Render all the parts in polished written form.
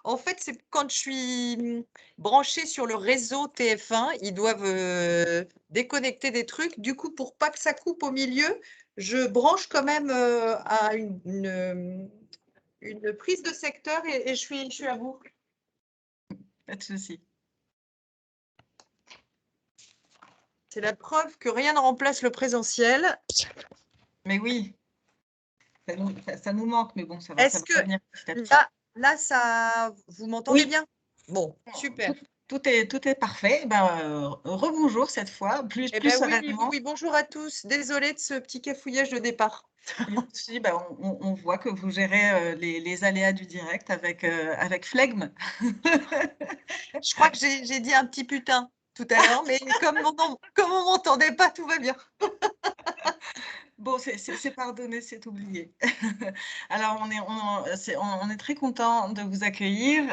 En fait, c'est quand je suis branchée sur le réseau TF1, ils doivent déconnecter des trucs. Du coup, pour pas que ça coupe au milieu, je branche quand même à une prise de secteur et je suis à vous. Pas de souci. C'est la preuve que rien ne remplace le présentiel. Mais oui, ça nous manque, mais bon, ça va Est-ce que revenir petit à petit. vous m'entendez Oui, bien? Bon, super. tout est parfait. Ben, rebonjour cette fois, Eh plus ben oui, oui, sereinement. oui, bonjour à tous. Désolée de ce petit cafouillage de départ. Il y a pas de souci, ben, on voit que vous gérez les aléas du direct avec flegme. Je crois que j'ai dit un petit putain tout à l'heure, mais comme on m'entendait pas, tout va bien. Bon, c'est pardonné, c'est oublié. Alors, on est très content de vous accueillir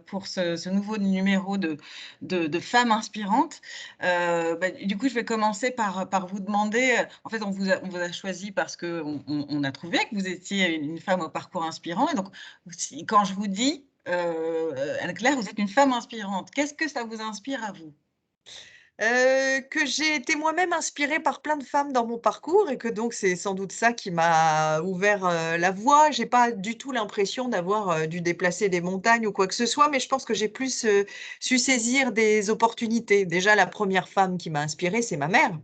pour ce nouveau numéro de femmes inspirantes. Bah, du coup, je vais commencer par vous demander, en fait, on vous a choisi parce qu'on a trouvé que vous étiez une femme au parcours inspirant. Et donc, quand je vous dis, Anne-Claire, vous êtes une femme inspirante, qu'est-ce que ça vous inspire à vous? Que j'ai été moi-même inspirée par plein de femmes dans mon parcours et que donc c'est sans doute ça qui m'a ouvert, la voie. J'ai pas du tout l'impression d'avoir, dû déplacer des montagnes ou quoi que ce soit, mais je pense que j'ai plus, su saisir des opportunités. Déjà la première femme qui m'a inspirée, c'est ma mère.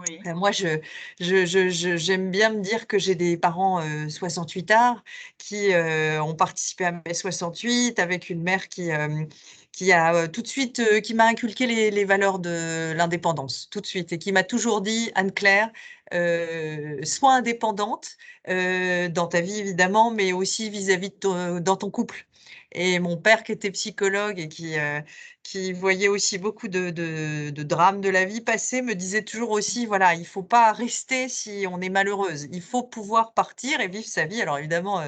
Oui. Moi j'aime bien me dire que j'ai des parents, 68ards qui, ont participé à mai 68 avec une mère qui a, tout de suite, qui m'a inculqué les valeurs de l'indépendance, tout de suite et qui m'a toujours dit: «Anne-Claire, sois indépendante, dans ta vie évidemment, mais aussi vis-à-vis de ton dans ton couple» et mon père qui était psychologue et qui voyait aussi beaucoup de drames de la vie passer, me disait toujours aussi: «Voilà, il faut pas rester si on est malheureuse. Il faut pouvoir partir et vivre sa vie». Alors évidemment,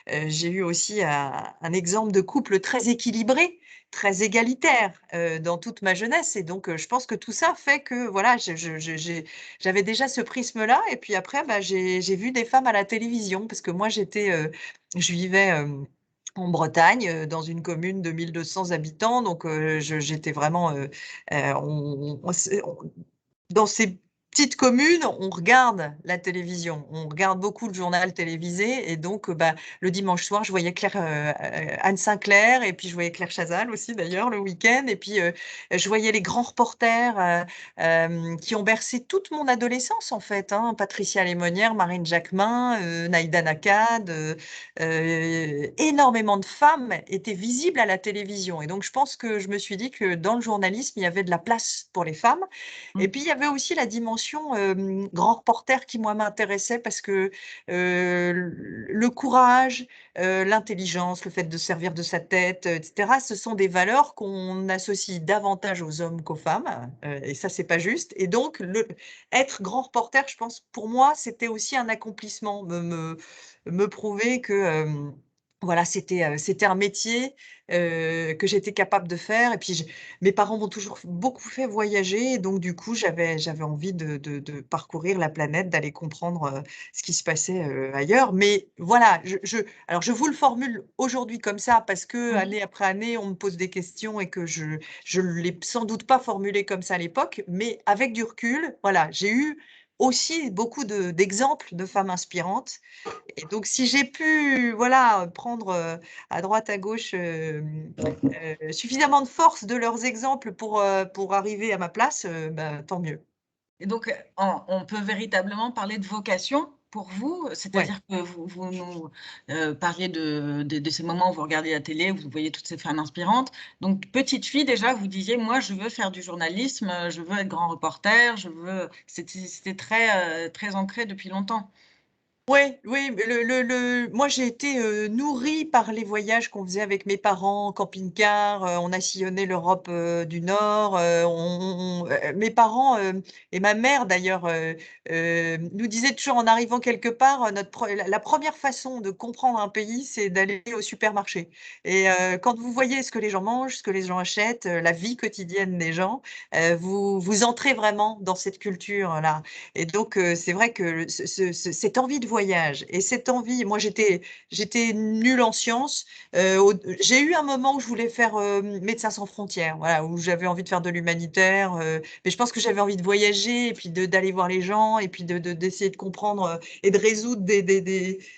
j'ai eu aussi un exemple de couple très équilibré, très égalitaire, dans toute ma jeunesse et donc je pense que tout ça fait que voilà, j'avais déjà ce prisme-là et puis après, bah, j'ai vu des femmes à la télévision parce que moi je vivais, en Bretagne, dans une commune de 1 200 habitants, donc j'étais vraiment, on s'est on dans ces petites communes, on regarde la télévision, on regarde beaucoup le journal télévisé et donc bah, le dimanche soir, je voyais Anne Sinclair et puis je voyais Claire Chazal aussi d'ailleurs le week-end et puis, je voyais les grands reporters, qui ont bercé toute mon adolescence en fait, hein. Patricia Lémonière, Marine Jacquemin, Naïda Nakad, énormément de femmes étaient visibles à la télévision et donc je pense que je me suis dit que dans le journalisme, il y avait de la place pour les femmes et Mmh. puis il y avait aussi la dimension, grand reporter qui moi m'intéressait parce que, le courage, l'intelligence, le fait de servir de sa tête, et cetera, ce sont des valeurs qu'on associe davantage aux hommes qu'aux femmes, et ça c'est pas juste et donc être grand reporter, je pense pour moi, c'était aussi un accomplissement, me prouver que, voilà, c'était un métier, que j'étais capable de faire et puis mes parents m'ont toujours beaucoup fait voyager et donc du coup, j'avais envie de parcourir la planète, d'aller comprendre, ce qui se passait, ailleurs. Mais voilà, alors je vous le formule aujourd'hui comme ça parce que Oui. année après année, on me pose des questions et que je l'ai sans doute pas formulé comme ça à l'époque, mais avec du recul, voilà, j'ai eu aussi beaucoup d'exemples de femmes inspirantes et donc si j'ai pu, voilà, prendre, à droite à gauche, suffisamment de force de leurs exemples pour arriver à ma place, bah, tant mieux. Et donc, on peut véritablement parler de vocation pour vous? Ouais. C'est-à-dire que vous nous, parliez de ces moments où vous regardez la télé, où vous voyez toutes ces femmes inspirantes. Donc petite fille déjà, vous disiez: «Moi, je veux faire du journalisme, je veux être grand reporter, je veux». C'était très, très ancré depuis longtemps? Ouais, oui, mais moi j'ai été, nourrie par les voyages qu'on faisait avec mes parents en camping-car, on a sillonné l'Europe, du Nord, mes parents, et ma mère d'ailleurs, nous disaient toujours en arrivant quelque part, notre pre la 1re façon de comprendre un pays, c'est d'aller au supermarché et quand vous voyez ce que les gens mangent, ce que les gens achètent, la vie quotidienne des gens, vous entrez vraiment dans cette culture-là et donc c'est vrai que cette envie de voyage et cette envie, moi j'étais nulle en sciences. J'ai eu un moment où je voulais faire Médecins sans frontières, voilà, où j'avais envie de faire de l'humanitaire, mais je pense que j'avais envie de voyager et puis d'aller voir les gens et puis d'essayer de comprendre et de résoudre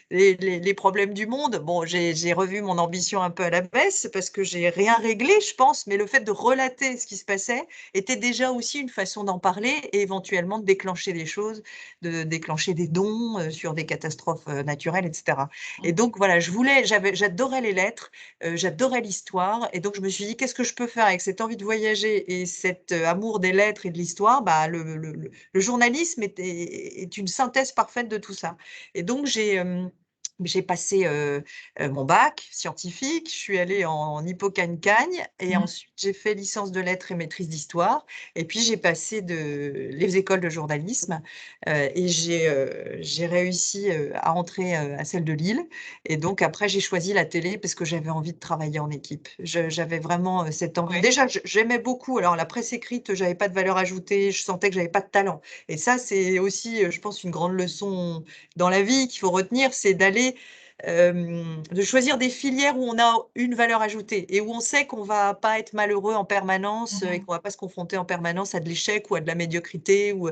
les problèmes du monde. Bon, j'ai revu mon ambition un peu à la baisse parce que j'ai rien réglé, je pense, mais le fait de relater ce qui se passait était déjà aussi une façon d'en parler et éventuellement de déclencher des choses, de déclencher des dons sur des catastrophes naturelles, etc. Et donc voilà, j'adorais les lettres, j'adorais l'histoire, et donc je me suis dit qu'est-ce que je peux faire avec cette envie de voyager et cet amour des lettres et de l'histoire. Bah, le journalisme est une synthèse parfaite de tout ça. Et donc j'ai passé mon bac scientifique, je suis allée en Hippocagne-Cagne et Mmh. ensuite j'ai fait licence de lettres et maîtrise d'histoire. Et puis j'ai passé les écoles de journalisme et j'ai réussi à entrer à celle de Lille. Et donc après, j'ai choisi la télé parce que j'avais envie de travailler en équipe. J'avais vraiment cette envie. Ouais. Déjà, j'aimais beaucoup. Alors la presse écrite, j'avais pas de valeur ajoutée, je sentais que j'avais pas de talent. Et ça, c'est aussi, je pense, une grande leçon dans la vie qu'il faut retenir, c'est de choisir des filières où on a une valeur ajoutée et où on sait qu'on va pas être malheureux en permanence et Mmh. qu'on va pas se confronter en permanence à de l'échec ou à de la médiocrité ou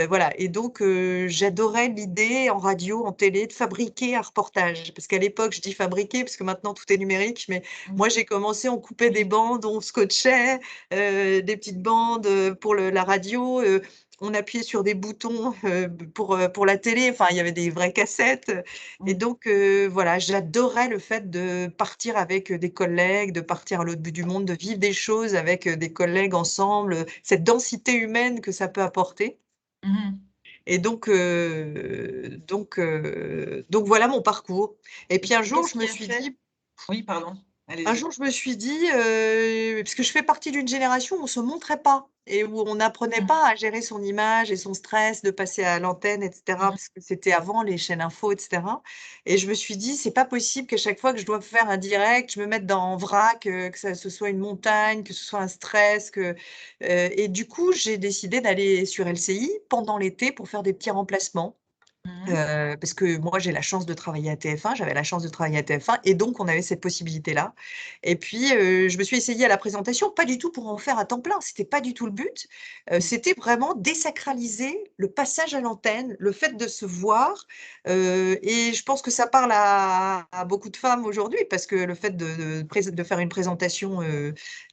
voilà. Et donc j'adorais l'idée en radio, en télé, de fabriquer un reportage parce qu'à l'époque, je dis fabriquer parce que maintenant tout est numérique, mais Mmh. moi j'ai commencé, on coupait des bandes, on scotchait des petites bandes pour la radio. On appuyait sur des boutons pour la télé, enfin, il y avait des vraies cassettes. Et Mmh. donc, voilà, j'adorais le fait de partir avec des collègues, de partir à l'autre bout du monde, de vivre des choses avec des collègues ensemble, cette densité humaine que ça peut apporter. Mmh. Et donc voilà mon parcours. Et puis un jour, Qu'est-ce je me qui a suis fait dit oui, pardon, un allez-y. jour, je me suis dit, parce que je fais partie d'une génération où on se montrait pas et où on n'apprenait Mmh. pas à gérer son image et son stress, de passer à l'antenne et cetera, Mmh. parce que c'était avant les chaînes info et cetera. Et je me suis dit: «C'est pas possible qu'à chaque fois que je dois faire un direct, je me mette en vrac, que ce soit une montagne, que ce soit un stress, et du coup, j'ai décidé d'aller sur LCI pendant l'été pour faire des petits remplacements. Mmh. Parce que moi, j'ai la chance de travailler à TF1, j'avais la chance de travailler à TF1 et donc on avait cette possibilité-là. Et puis, je me suis essayée à la présentation, pas du tout pour en faire à temps plein, c'était pas du tout le but. Mmh. C'était vraiment désacraliser le passage à l'antenne, le fait de se voir, et je pense que ça parle à beaucoup de femmes aujourd'hui parce que le fait de faire une présentation,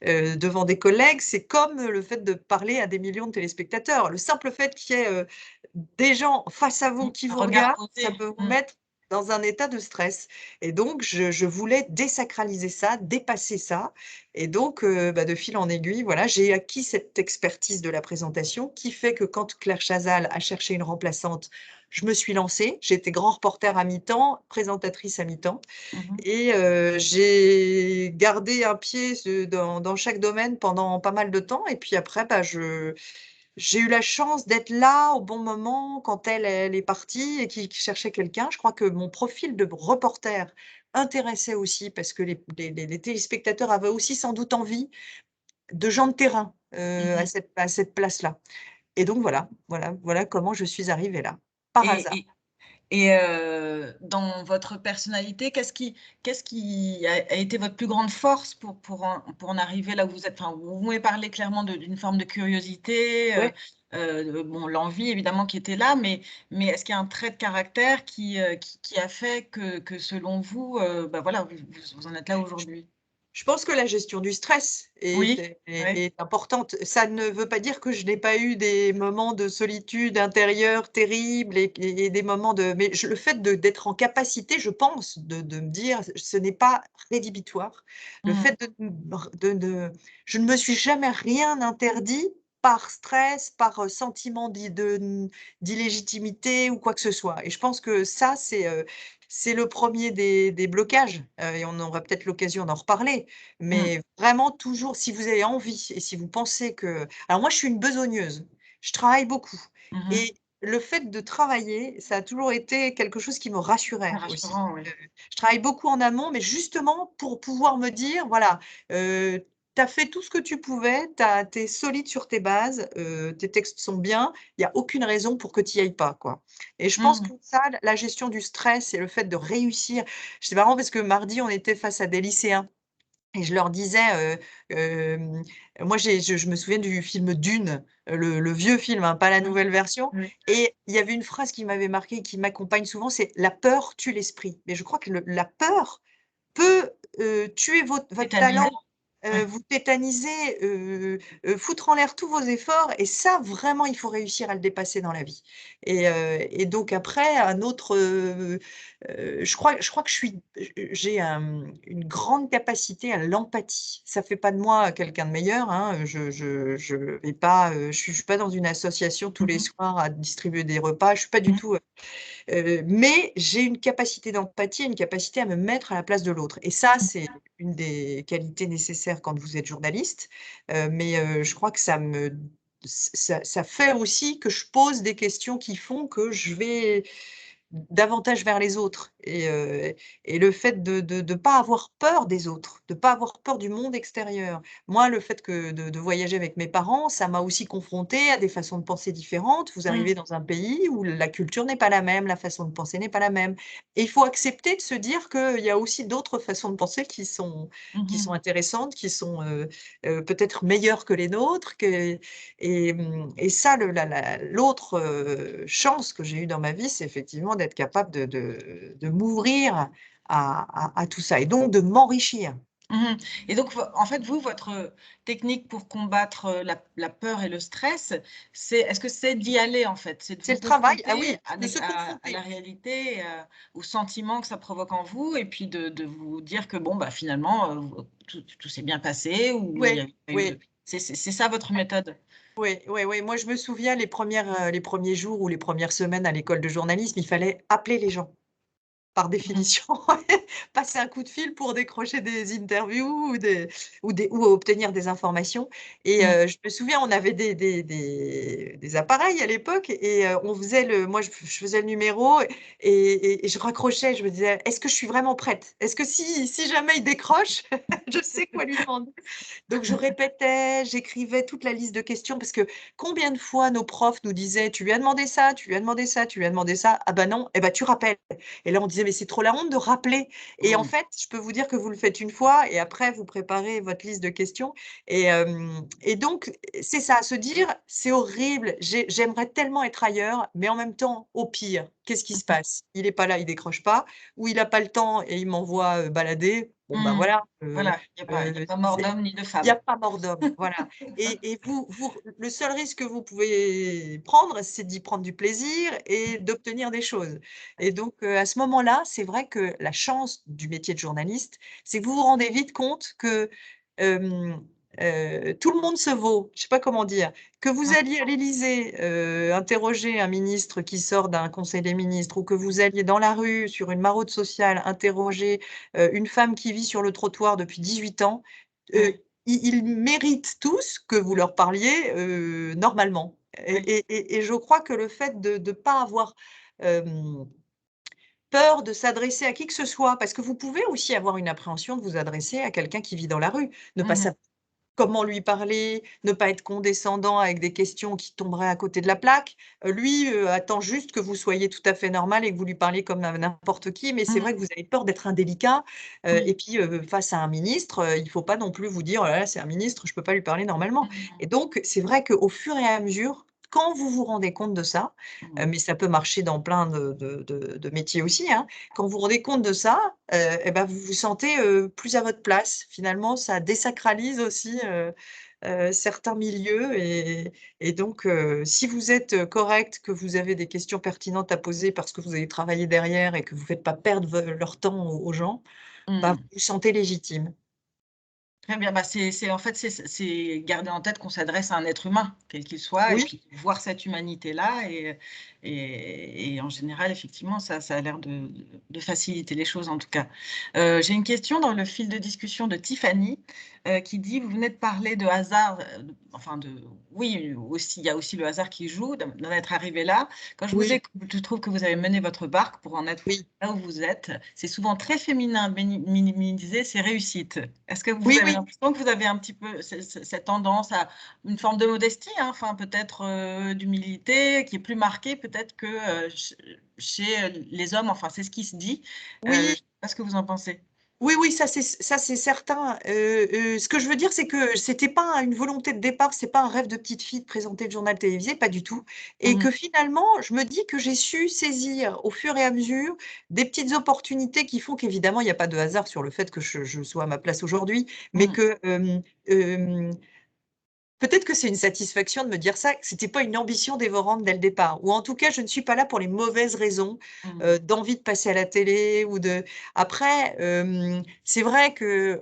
devant des collègues, c'est comme le fait de parler à des millions de téléspectateurs. Le simple fait qu'il y ait, des gens face à Mmh. vous qui Un vous regard regardent, ça posé. peut vous Mmh. mettre dans un état de stress. Et donc je voulais désacraliser ça, dépasser ça. Et donc bah, de fil en aiguille, voilà, j'ai acquis cette expertise de la présentation qui fait que quand Claire Chazal a cherché une remplaçante, je me suis lancée. J'étais grand reporter à mi-temps, présentatrice à mi-temps Mmh. et j'ai gardé un pied dans chaque domaine pendant pas mal de temps et puis après, bah, j'ai eu la chance d'être là au bon moment quand elle est partie et qui cherchait quelqu'un. Je crois que mon profil de reporter intéressait aussi parce que les téléspectateurs avaient aussi sans doute envie de gens de terrain, à Mmh. cette place-là. Et donc voilà comment je suis arrivée là, par Et hasard. et et dans votre personnalité, qu'est-ce qui a été votre plus grande force pour en arriver là où vous êtes? Enfin, vous m'avez parlé clairement d'une forme de curiosité, Ouais. bon, l'envie évidemment qui était là, mais est-ce qu'il y a un trait de caractère qui a fait que selon vous, bah, voilà, vous en êtes là aujourd'hui? Je pense que la gestion du stress est Oui? est Oui. est importante. Ça ne veut pas dire que je n'ai pas eu des moments de solitude intérieure terribles et des moments mais le fait d'être en capacité, je pense, de me dire: «Ce n'est pas rédhibitoire». Le Mmh. fait je ne me suis jamais rien interdit par stress, par, sentiment d'illégitimité ou quoi que ce soit et je pense que ça, c'est le premier des blocages, et on aura peut-être l'occasion d'en reparler. Mmh. Mais vraiment toujours, si vous avez envie et si vous pensez alors moi je suis une besogneuse, je travaille beaucoup Mmh mh. et le fait de travailler, ça a toujours été quelque chose qui me C'est rassurait aussi. rassurant, oui. Je travaille beaucoup en amont, mais justement pour pouvoir me dire: «Voilà, as fait tout ce que tu pouvais, tu es solide sur tes bases, tes textes sont bien, il y a aucune raison pour que tu y ailles pas, quoi. Et je pense Mmh. que ça, la gestion du stress et le fait de réussir c'est marrant parce que mardi, on était face à des lycéens et je leur disais, moi je me souviens du film Dune, le vieux film, hein, pas la Mmh. nouvelle version Oui. et il y avait une phrase qui m'avait marquée, qui m'accompagne souvent, c'est: «La peur tue l'esprit». Mais je crois que le la peur peut, tuer votre talent, Tétanisé? Oui. vous tétaniser, foutre en l'air tous vos efforts et ça vraiment il faut réussir à le dépasser dans la vie et donc après un autre, je crois que j'ai une grande capacité à l'empathie. Ça fait pas de moi quelqu'un de meilleur, hein, je vais pas, je suis pas dans une association tous Mmh les mh. soirs à distribuer des repas, je suis pas du Mmh. tout, mais j'ai une capacité d'empathie, une capacité à me mettre à la place de l'autre et ça, c'est une des qualités nécessaires quand vous êtes journaliste, mais je crois que ça fait aussi que je pose des questions qui font que je vais davantage vers les autres et le fait de pas avoir peur des autres, de pas avoir peur du monde extérieur. Moi, le fait que de voyager avec mes parents, ça m'a aussi confrontée à des façons de penser différentes. Vous Mmh. arrivez dans un pays où la culture n'est pas la même, la façon de penser n'est pas la même et il faut accepter de se dire qu'il y a aussi d'autres façons de penser Mmh qui mh. sont intéressantes, qui sont, peut-être meilleures que les nôtres, que et ça, l'autre, chance que j'ai eue dans ma vie, c'est effectivement d'être capable de m'ouvrir à tout ça et donc de m'enrichir. Mmh. Et donc vo en fait, vous, votre technique pour combattre, la peur et le stress, est-ce que c'est d'y aller, en fait? C'est de C'est vous le travail, ah confronter oui, de se à la confronter. réalité, aux sentiments que ça provoque en vous et puis de vous dire que bon, bah, finalement, tout s'est bien passé ou il y a Ouais, pas eu oui, c'est ça votre méthode? oui, oui, oui. Moi, je me souviens les premiers jours ou les premières semaines à l'école de journalisme, il fallait appeler les gens. Par Mmh. définition, passer un coup de fil pour décrocher des interviews ou obtenir des informations et Mmh. je me souviens, on avait des appareils à l'époque et on faisait je faisais le numéro et je raccrochais. Je me disais: «Est-ce que je suis vraiment prête? Est-ce que si jamais il décroche, je sais quoi lui demander?» Donc je répétais, j'écrivais toute la liste de questions parce que combien de fois nos profs nous disaient: «Tu lui as demandé ça, tu lui as demandé ça, tu lui as demandé ça. Ah bah non, eh bah tu rappelles». Et là, on disait: «Mais c'est trop la honte de rappeler» et en Mmh. fait, je peux vous dire que vous le faites une fois et après vous préparez votre liste de questions et donc c'est ça, se dire: «C'est horrible, j'aimerais tellement être ailleurs, mais en même temps, au pire, qu'est-ce qui se Mmh. passe? Il est pas là, il décroche pas ou il a pas le temps et il m'envoie, balader. Bon bah Mmh. voilà, Voilà, il y a pas mort c'est d'homme ni de il y a femme. pas mort d'homme», voilà et vous le seul risque que vous pouvez prendre, c'est d'y prendre du plaisir et d'obtenir des choses et donc à ce moment-là, c'est vrai que la chance du métier de journaliste, c'est que vous vous rendez vite compte que, hem, tout le monde se vaut. Je sais pas comment dire. Que vous Mmh. alliez à l'Élysée, interroger un ministre qui sort d'un conseil des ministres ou que vous alliez dans la rue sur une maraude sociale interroger, une femme qui vit sur le trottoir depuis 18 ans, Oui, ils méritent tous que vous leur parliez, normalement oui. et je crois que le fait de pas avoir, hem, peur de s'adresser à qui que ce soit, parce que vous pouvez aussi avoir une appréhension de vous adresser à quelqu'un qui vit dans la rue, ne pas Mmh mh. savoir comment lui parler, ne pas être condescendant avec des questions qui tomberaient à côté de la plaque. Lui, attend juste que vous soyez tout à fait normal et que vous lui parliez comme à n'importe qui, mais c'est Mmh. vrai que vous avez peur d'être indélicat, Oui. et puis, face à un ministre, il faut pas non plus vous dire: «Oh là là, c'est un ministre, je peux pas lui parler normalement» Mmh. et donc c'est vrai qu'au fur et à mesure, quand vous vous rendez compte de ça, Mmh. mais ça peut marcher dans plein de métiers aussi, hein. Quand vous vous rendez compte de ça, et bah, vous vous sentez, plus à votre place. Finalement, ça désacralise aussi, certains milieux et donc si vous êtes, correct, que vous avez des questions pertinentes à poser parce que vous avez travaillé derrière et que vous faites pas perdre leur temps aux gens, bah, vous Mmh. vous sentez légitime. Très bien, bah, c'est en fait, c'est garder en tête qu'on s'adresse à un être humain, quel qu'il soit et Oui, puis voir cette humanité-là et en général, effectivement, ça a l'air de faciliter les choses, en tout cas. J'ai une question dans le fil de discussion de Tiffany, qui dit: «Vous venez de parler de hasard, enfin de oui, aussi, il y a aussi le hasard qui joue, d'en être arrivé là. Quand je vous oui, écoute, je trouve que vous avez mené votre barque pour en être oui. là où vous êtes. C'est souvent très féminin, minimiser ses réussites. Est-ce que vous Oui, avez oui. l'impression que vous avez un petit peu cette tendance à une forme de modestie, hein, enfin peut-être d'humilité, qui est plus marquée peut-être que chez les hommes. Enfin, c'est ce qui se dit. Je ne Oui, sais pas ce que vous en pensez. oui, oui, ça c'est certain. Ce que je veux dire, c'est que c'était pas une volonté de départ, c'est pas un rêve de petite fille de présenter le journal télévisé, pas du tout. Et Mhm. que finalement, je me dis que j'ai su saisir au fur et à mesure des petites opportunités qui font qu'évidemment, il n'y a pas de hasard sur le fait que je sois à ma place aujourd'hui, mais Mhm. que peut-être que c'est une satisfaction de me dire ça, que c'était pas une ambition dévorante dès le départ, ou en tout cas, je ne suis pas là pour les mauvaises raisons, Mhm. d'envie de passer à la télé ou de après, c'est vrai que,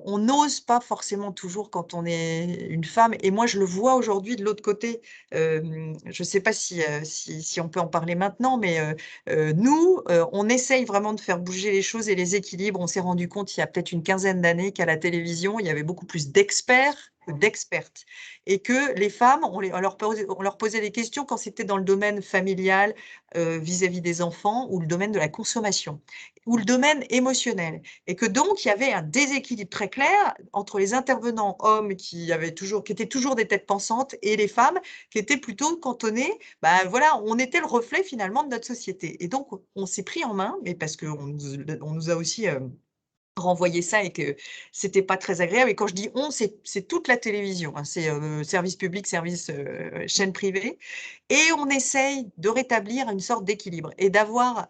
on n'ose pas forcément toujours quand on est une femme et moi je le vois aujourd'hui de l'autre côté. Je sais pas si on peut en parler maintenant, mais, nous, on essaye vraiment de faire bouger les choses et les équilibres. On s'est rendu compte il y a peut-être une quinzaine d'années qu'à la télévision, il y avait beaucoup plus d'experts que d'expertes et que les femmes, on leur posait des questions quand c'était dans le domaine familial, vis-à-vis des enfants ou le domaine de la consommation ou le domaine émotionnel et que donc il y avait un déséquilibre très clair entre les intervenants hommes qui étaient toujours des têtes pensantes et les femmes qui étaient plutôt cantonnées, bah, voilà, on était le reflet finalement de notre société et donc on s'est pris en main, mais parce qu'on nous a aussi, renvoyer ça et que c'était pas très agréable et quand je dis «on», c'est toute la télévision, hein, c'est, service public, service, chaîne privée et on essaye de rétablir une sorte d'équilibre et d'avoir,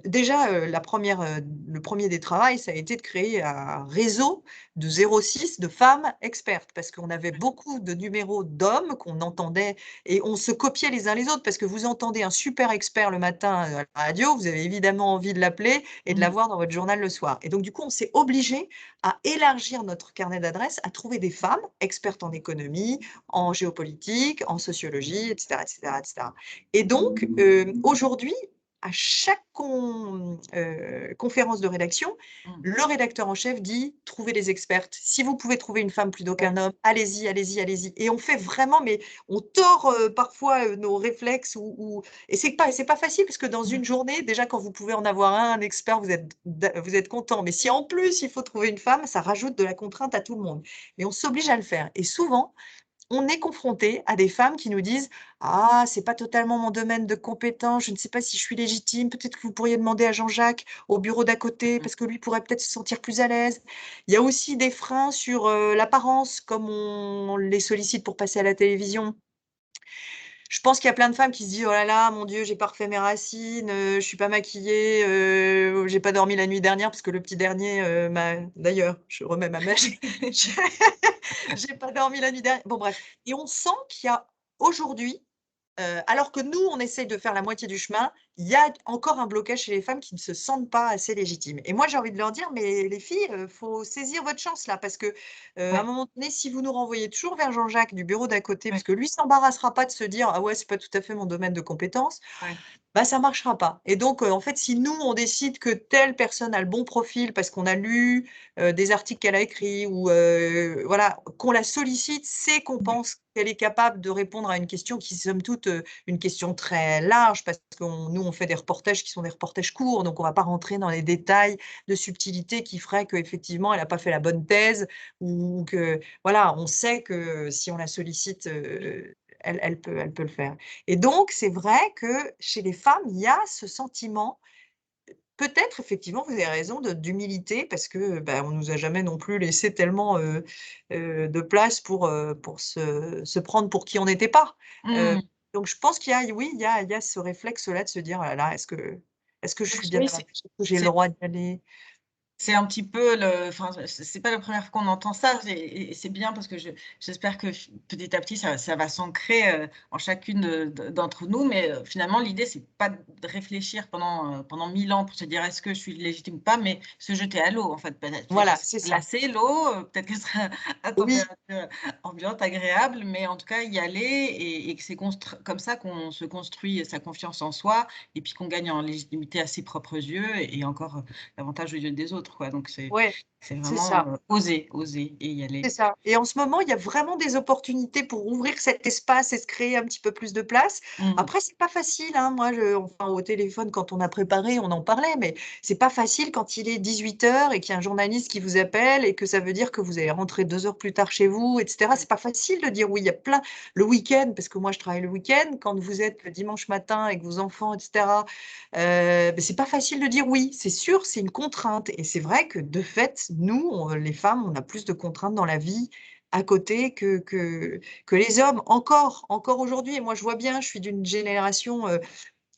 déjà, le premier des travails, ça a été de créer un réseau de 06 de femmes expertes parce qu'on avait beaucoup de numéros d'hommes qu'on entendait et on se copiait les uns les autres parce que vous entendez un super expert le matin, à la radio, vous avez évidemment envie de l'appeler et de Mhm. l'avoir dans votre journal le soir. Et donc, du coup, on s'est obligé à élargir notre carnet d'adresses, à trouver des femmes expertes en économie, en géopolitique, en sociologie, et cetera, et cetera, et cetera. Et donc, aujourd'hui, à chaque conférence de rédaction, Mhm. le rédacteur en chef dit: «Trouvez les expertes. Si vous pouvez trouver une femme plutôt Ouais. qu'un homme, allez-y, allez-y, allez-y». Et on fait vraiment, mais on tord, parfois, nos réflexes ou et c'est pas facile parce que dans Mhm. une journée, déjà quand vous pouvez en avoir un expert, vous êtes content. Mais si en plus il faut trouver une femme, ça rajoute de la contrainte à tout le monde. Et on s'oblige à le faire. Et souvent, on est confronté à des femmes qui nous disent: «Ah, c'est pas totalement mon domaine de compétence, je ne sais pas si je suis légitime, peut-être que vous pourriez demander à Jean-Jacques au bureau d'à côté parce que lui pourrait peut-être se sentir plus à l'aise». Il y a aussi des freins sur, l'apparence, comme on les sollicite pour passer à la télévision. Je pense qu'il y a plein de femmes qui se disent: «Oh là là, mon Dieu, j'ai pas refait mes racines, je suis pas maquillée, j'ai pas dormi la nuit dernière» parce que le petit dernier, m'a d'ailleurs, je remets ma mèche, j'ai j'ai pas dormi la nuit dernière. Bon bref et on sent qu'il y a aujourd'hui, alors que nous, on essaye de faire la moitié du chemin, il y a encore un blocage chez les femmes qui ne se sentent pas assez légitimes et moi, j'ai envie de leur dire: «Mais les filles, faut saisir votre chance là parce que, à un Ouais. moment donné, si vous nous renvoyez toujours vers Jean-Jacques du bureau d'à côté, Ouais. parce que lui s'embarrassera pas de se dire: "Ah ouais, c'est pas tout à fait mon domaine de compétence", Ouais. bah, ça marchera pas et donc en fait, si nous, on décide que telle personne a le bon profil parce qu'on a lu, des articles qu'elle a écrits ou voilà, qu'on la sollicite, c'est qu'on Mhm. pense qu'elle est capable de répondre à une question qui, somme toute, une question très large parce on fait des reportages qui sont des reportages courts, donc on va pas rentrer dans les détails de subtilité qui feraient qu'effectivement, elle a pas fait la bonne thèse ou que voilà, on sait que si on la sollicite, elle peut le faire. Et donc, c'est vrai que chez les femmes, il y a ce sentiment, peut-être effectivement, vous avez raison, d'humilité parce que, bah, on nous a jamais non plus laissé tellement, de place pour se prendre pour qui on n'était pas. Heu, Mhm. donc je pense qu'il y a oui, il y a ce réflexe-là de se dire: «Oh là là, est-ce que je suis bien Oui, à ma place? Est-ce que j'ai le c'est droit d'y aller?» C'est un petit peu le enfin, c'est pas la première fois qu'on entend ça et c'est bien parce que j'espère que petit à petit ça va s'ancrer, en chacune d'entre nous. Mais, finalement l'idée c'est pas de réfléchir pendant 1000 ans pour se dire: «Est-ce que je suis légitime ou pas?» mais se jeter à l'eau en fait. Peut-être qu'elle va Voilà, se c'est ça. glacer l'eau, peut-être qu'elle sera à Oui, température ambiante, agréable, mais en tout cas y aller et que c'est comme ça qu'on se construit sa confiance en soi et puis qu'on gagne en légitimité à ses propres yeux et encore, davantage aux yeux des autres. autres, quoi. Donc c'est Ouais, c'est vraiment, ça. oser et y C'est aller. ça et en ce moment, il y a vraiment des opportunités pour ouvrir cet espace et se créer un petit peu plus de place. Mmh. Après, c'est pas facile, hein. Moi, enfin, au téléphone, quand on a préparé, on en parlait, mais c'est pas facile quand il est 18 h et qu'il y a un journaliste qui vous appelle et que ça veut dire que vous allez rentrer 2 heures plus tard chez vous et cetera. C'est pas facile de dire oui. Il y a plein le week-end, parce que moi, je travaille le week-end, quand vous êtes le dimanche matin avec vos enfants et cetera, c'est pas facile de dire oui. C'est sûr, c'est une contrainte et c'est vrai que de fait, nous, les femmes, on a plus de contraintes dans la vie à côté que les hommes, encore aujourd'hui et moi je vois bien, je suis d'une génération,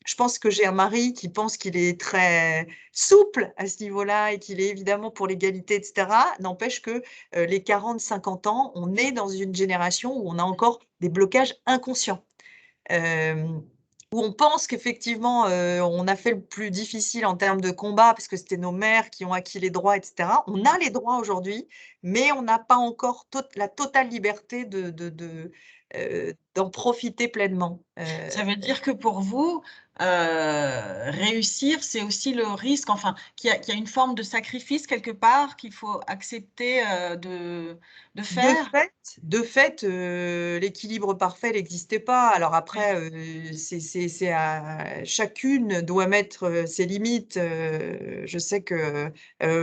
je pense que j'ai un mari qui pense qu'il est très souple à ce niveau-là et qu'il est évidemment pour l'égalité et cetera. N'empêche que, les 40-50 ans, on est dans une génération où on a encore des blocages inconscients. Hem, Où on pense qu'effectivement, on a fait le plus difficile en termes de combat parce que c'était nos mères qui ont acquis les droits et cetera. On Mmh. a les droits aujourd'hui, mais on n'a pas encore la totale liberté d'en profiter pleinement. Ça veut dire que pour vous, réussir, c'est aussi le risque, enfin, qu'il y a une forme de sacrifice quelque part qu'il faut accepter, de De faire? fait l'équilibre parfait n'existait pas. Alors Oui. après, c'est à chacune doit mettre, ses limites. Je sais que,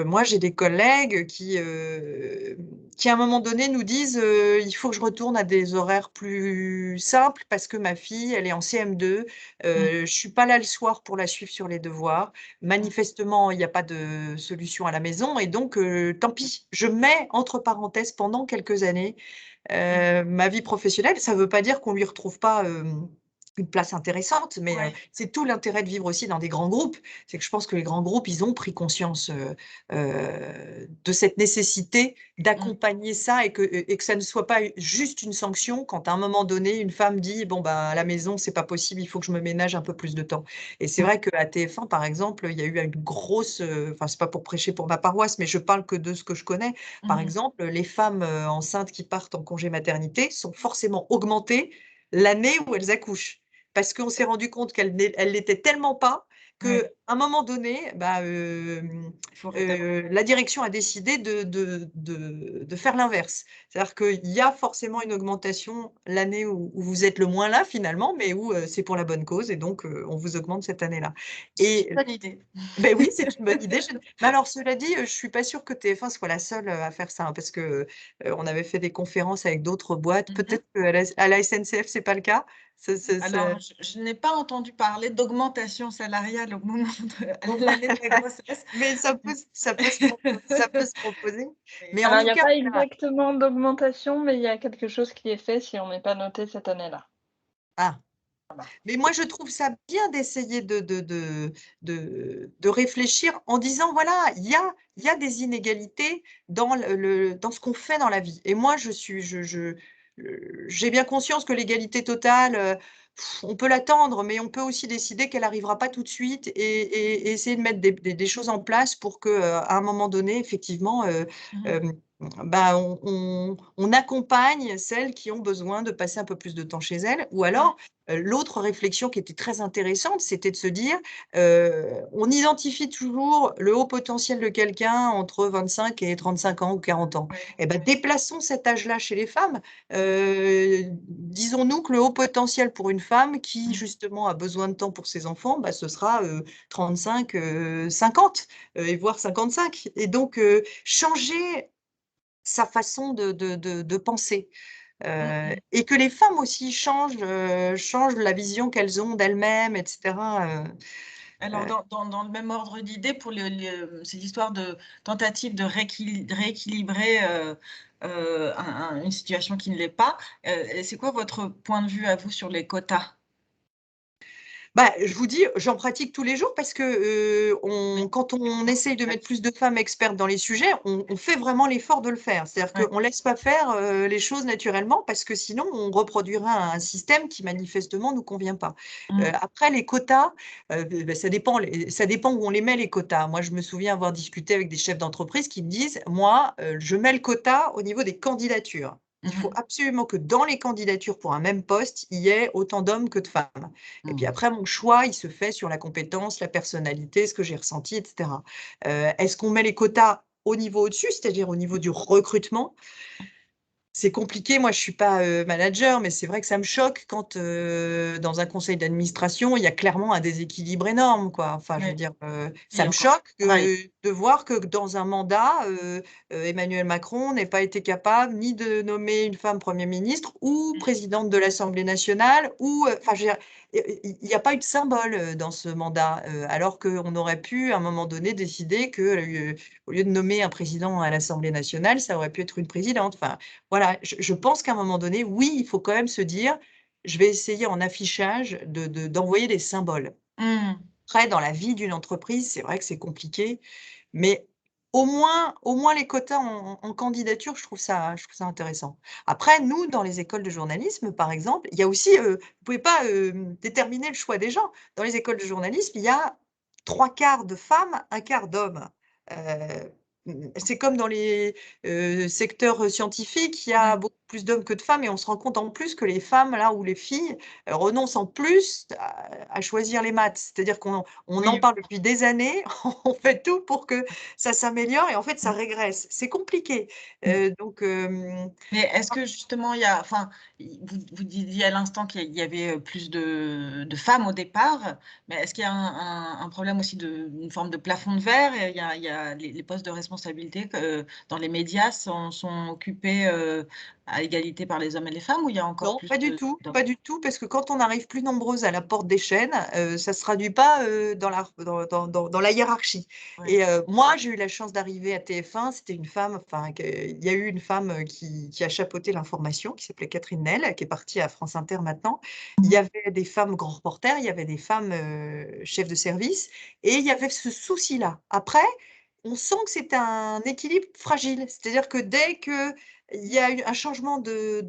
moi j'ai des collègues qui à un moment donné nous disent, «Il faut que je retourne à des horaires plus simples parce que ma fille, elle est en CM2, Mmh. je suis pas là le soir pour la suivre sur les devoirs. Mmh. Manifestement, il y a pas de solution à la maison et donc tant pis». Je mets entre parenthèses pendant quelques années, Mmh. ma vie professionnelle. Ça ne veut pas dire qu'on lui retrouve pas, une place intéressante, mais Ouais. c'est tout l'intérêt de vivre aussi dans des grands groupes. C'est que je pense que les grands groupes, ils ont pris conscience, de cette nécessité Mmh. d'accompagner ça et que ça ne soit pas juste une sanction quand à un moment donné, une femme dit: «Bon, bah, à la maison, c'est pas possible, il faut que je me ménage un peu plus de temps» et c'est Mmh. vrai qu'à TF1, par exemple, il y a eu une grosse, enfin, c'est pas pour prêcher pour ma paroisse, mais je parle que de ce que je connais. Par Mmh. exemple, les femmes, enceintes qui partent en congé maternité sont forcément augmentées l'année où elles accouchent. Parce qu'on s'est rendu compte elles l'étaient tellement pas qu'à Ouais, un moment donné, il faut rétablir. la direction a décidé de faire l'inverse. C'est-à-dire qu'il y a forcément une augmentation l'année où vous êtes le moins là finalement, mais où, c'est pour la bonne cause et donc on vous augmente cette année-là C'est une et bonne idée. beh, oui, c'est une bonne idée. Mais alors cela dit, je suis pas sûre que TF1 soit la seule, à faire ça, hein, parce que, on avait fait des conférences avec d'autres boîtes. Mmh mh. Peut-être qu'à la SNCF, c'est pas le cas? Alors, je n'ai pas entendu parler d'augmentation salariale au moment de à l'année de la grossesse. mais ça peut se proposer. Mais Mais en Alors, il tout n'y a cas, pas voilà. exactement d'augmentation, mais il y a quelque chose qui est fait si on n'est pas noté cette année-là. Ah, Voilà. mais moi je trouve ça bien d'essayer de réfléchir en disant: «Voilà, il y a des inégalités dans dans ce qu'on fait dans la vie» et moi j'ai bien conscience que l'égalité totale, on peut l'attendre, mais on peut aussi décider qu'elle arrivera pas tout de suite et essayer de mettre des choses en place pour que, à un moment donné, effectivement, Mmh mh. hem, on accompagne celles qui ont besoin de passer un peu plus de temps chez elles ou Mmh. alors, l'autre réflexion qui était très intéressante, c'était de se dire, on identifie toujours le haut potentiel de quelqu'un entre 25 et 35 ans ou 40 ans. Ouais. Et ben, déplaçons cet âge-là chez les femmes. Mmh. Disons-nous que le haut potentiel pour une femme qui Mmh. justement a besoin de temps pour ses enfants, bah, ce sera, 35, 50, et voire 55 et donc changer sa façon de penser. Mmh mh. Et que les femmes aussi changent la vision qu'elles ont d'elles-mêmes et cetera, Alors dans le même ordre d'idées pour cette histoire de tentative de rééquilibrer, une situation qui ne l'est pas, c'est quoi votre point de vue à vous sur les quotas? bah, je vous dis, j'en pratique tous les jours parce que, Oui. quand on essaye de mettre plus de femmes expertes dans les sujets, on fait vraiment l'effort de le faire. C'est-à-dire Ouais. qu'on laisse pas faire, les choses naturellement parce que sinon on reproduira un système qui manifestement nous convient pas. Mmh. Après les quotas, ça dépend où on les met les quotas. Moi, je me souviens avoir discuté avec des chefs d'entreprise qui me disent: «Moi, je mets le quota au niveau des candidatures». Il faut Mhm. absolument que dans les candidatures pour un même poste, il y ait autant d'hommes que de femmes. Et puis après, mon choix, il se fait sur la compétence, la personnalité, ce que j'ai ressenti, etc. Est-ce qu'on met les quotas au niveau au-dessus, c'est-à-dire au niveau du recrutement? C'est compliqué, moi je suis pas manager, mais c'est vrai que ça me choque quand dans un conseil d'administration, il y a clairement un déséquilibre énorme, quoi. Enfin, je veux Oui, dire, ça et me encore choque pareil. de voir que dans un mandat, Emmanuel Macron n'ait pas été capable ni de nommer une femme Premier ministre ou présidente de l'Assemblée nationale, ou, enfin, je veux dire, il n'y a pas eu de symbole dans ce mandat, alors qu'on aurait pu, à un moment donné, décider que, au lieu de nommer un président à l'Assemblée nationale, ça aurait pu être une présidente. Enfin, voilà, je pense qu'à un moment donné, oui, il faut quand même se dire: «Je vais essayer en affichage d'envoyer des symboles». Mm. Après, dans la vie d'une entreprise, c'est vrai que c'est compliqué, mais au moins les quotas en candidature, je trouve ça intéressant. Après, nous, dans les écoles de journalisme, par exemple, il y a aussi, vous pouvez pas, déterminer le choix des gens. Dans les écoles de journalisme, il y a 3/4 de femmes, un quart d'hommes. C'est comme dans les, secteurs scientifiques, il y a Oui, beaucoup plus d'hommes que de femmes et on se rend compte en plus que les femmes, là où les filles, renoncent en plus à choisir les maths. C'est-à-dire qu'on en oui. parle depuis des années, on fait tout pour que ça s'améliore et en fait ça régresse. C'est compliqué. Donc Mais est-ce que justement, il y a, enfin, vous disiez à l'instant qu'il y avait plus de femmes au départ, mais est-ce qu'il y a un problème aussi une forme de plafond de verre? Et il y a les postes de responsabilité dans les médias sont occupés à égalité par les hommes et les femmes, ou il y a encore non, plus pas d'hommes? du tout, parce que quand on arrive plus nombreuses à la porte des chaînes, ça se traduit pas, dans la hiérarchie Ouais. et moi, j'ai eu la chance d'arriver à TF1, c'était une femme, enfin, que il y a eu une femme, qui a chapeauté l'information, qui s'appelait Catherine Nel, qui est partie à France Inter maintenant. Il y avait des femmes grands reporters, il y avait des femmes, chefs de service et il y avait ce souci-là. Après, on sent que c'est un équilibre fragile, c'est-à-dire que dès qu'il y a eu un changement de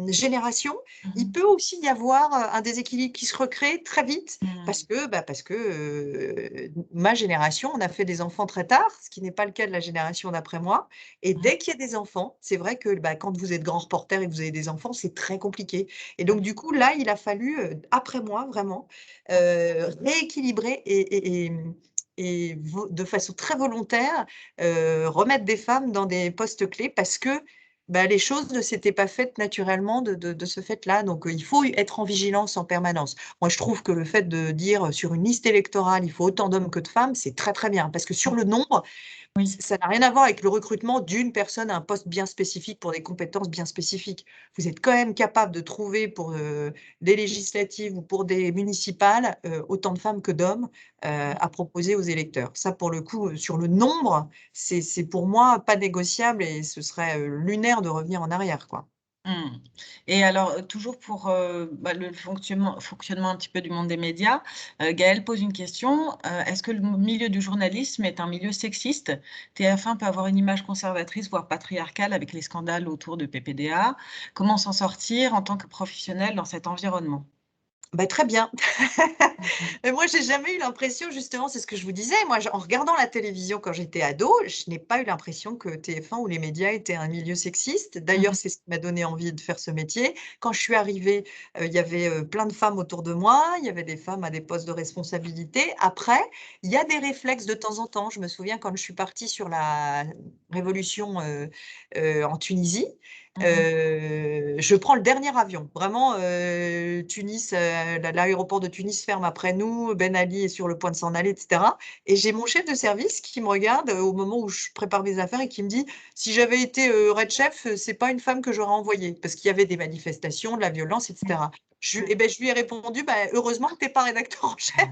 génération, il Mhm. peut aussi y avoir, un déséquilibre qui se recrée très vite Mhm. parce que, ma génération, on a fait des enfants très tard, ce qui n'est pas le cas de la génération d'après moi et Mhm. dès qu'il y a des enfants, c'est vrai que, quand vous êtes grand reporter et que vous avez des enfants, c'est très compliqué et donc du coup, là, il a fallu, après moi, vraiment, rééquilibrer et de façon très volontaire, remettre des femmes dans des postes clés parce que, les choses ne s'étaient pas faites naturellement de ce fait-là, donc il faut être en vigilance en permanence. Moi, je trouve que le fait de dire, sur une liste électorale, il faut autant d'hommes que de femmes, c'est très, très bien parce que sur le nombre, Oui. ça n'a rien à voir avec le recrutement d'une personne à un poste bien spécifique pour des compétences bien spécifiques. Vous êtes quand même capable de trouver pour, des législatives ou pour des municipales, autant de femmes que d'hommes, à proposer aux électeurs. Ça, pour le coup, sur le nombre, c'est pour moi pas négociable et ce serait, lunaire de revenir en arrière, quoi. Mmh. Et alors, toujours pour, le fonctionnement un petit peu du monde des médias, Gaëlle pose une question, est-ce que le milieu du journalisme est un milieu sexiste? TF1 peut avoir une image conservatrice, voire patriarcale avec les scandales autour de PPDA. Comment s'en sortir en tant que professionnel dans cet environnement? Très bien. Mmh. Mais moi, j'ai jamais eu l'impression justement, c'est ce que je vous disais, moi, en regardant la télévision quand j'étais ado, je n'ai pas eu l'impression que TF1 ou les médias étaient un milieu sexiste. D'ailleurs, Mmh. c'est ce qui m'a donné envie de faire ce métier. Quand je suis arrivée, il y avait, plein de femmes autour de moi, il y avait des femmes à des postes de responsabilité. Après, il y a des réflexes de temps en temps. Je me souviens quand je suis partie sur la révolution, en Tunisie, Mmh. je prends le dernier avion. Vraiment, Tunis, l'aéroport de Tunis ferme après nous, Ben Ali est sur le point de s'en aller et cetera et j'ai mon chef de service qui me regarde, au moment où je prépare mes affaires et qui me dit: «Si j'avais été, Red Chef, c'est pas une femme que j'aurais envoyée». Parce qu'il y avait des manifestations, de la violence et Oui. cetera. Je lui ai répondu: heureusement que tu es pas rédacteur en chef»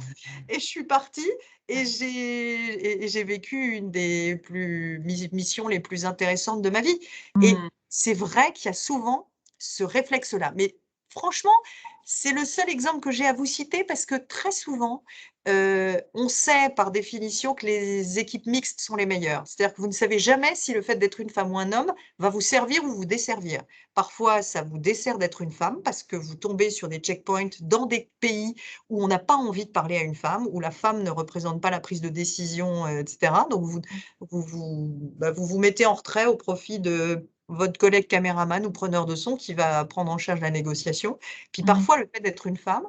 et je suis partie et j'ai vécu une des missions les plus intéressantes de ma vie et Mmh. c'est vrai qu'il y a souvent ce réflexe-là. Mais franchement, c'est le seul exemple que j'ai à vous citer parce que très souvent, on sait par définition que les équipes mixtes sont les meilleures. C'est-à-dire que vous ne savez jamais si le fait d'être une femme ou un homme va vous servir ou vous desservir. Parfois, ça vous dessert d'être une femme parce que vous tombez sur des checkpoints dans des pays où on n'a pas envie de parler à une femme, où la femme ne représente pas la prise de décision, et cetera. Donc vous vous mettez en retrait au profit de votre collègue caméraman ou preneur de son qui va prendre en charge la négociation. Puis Mmh. parfois, le fait d'être une femme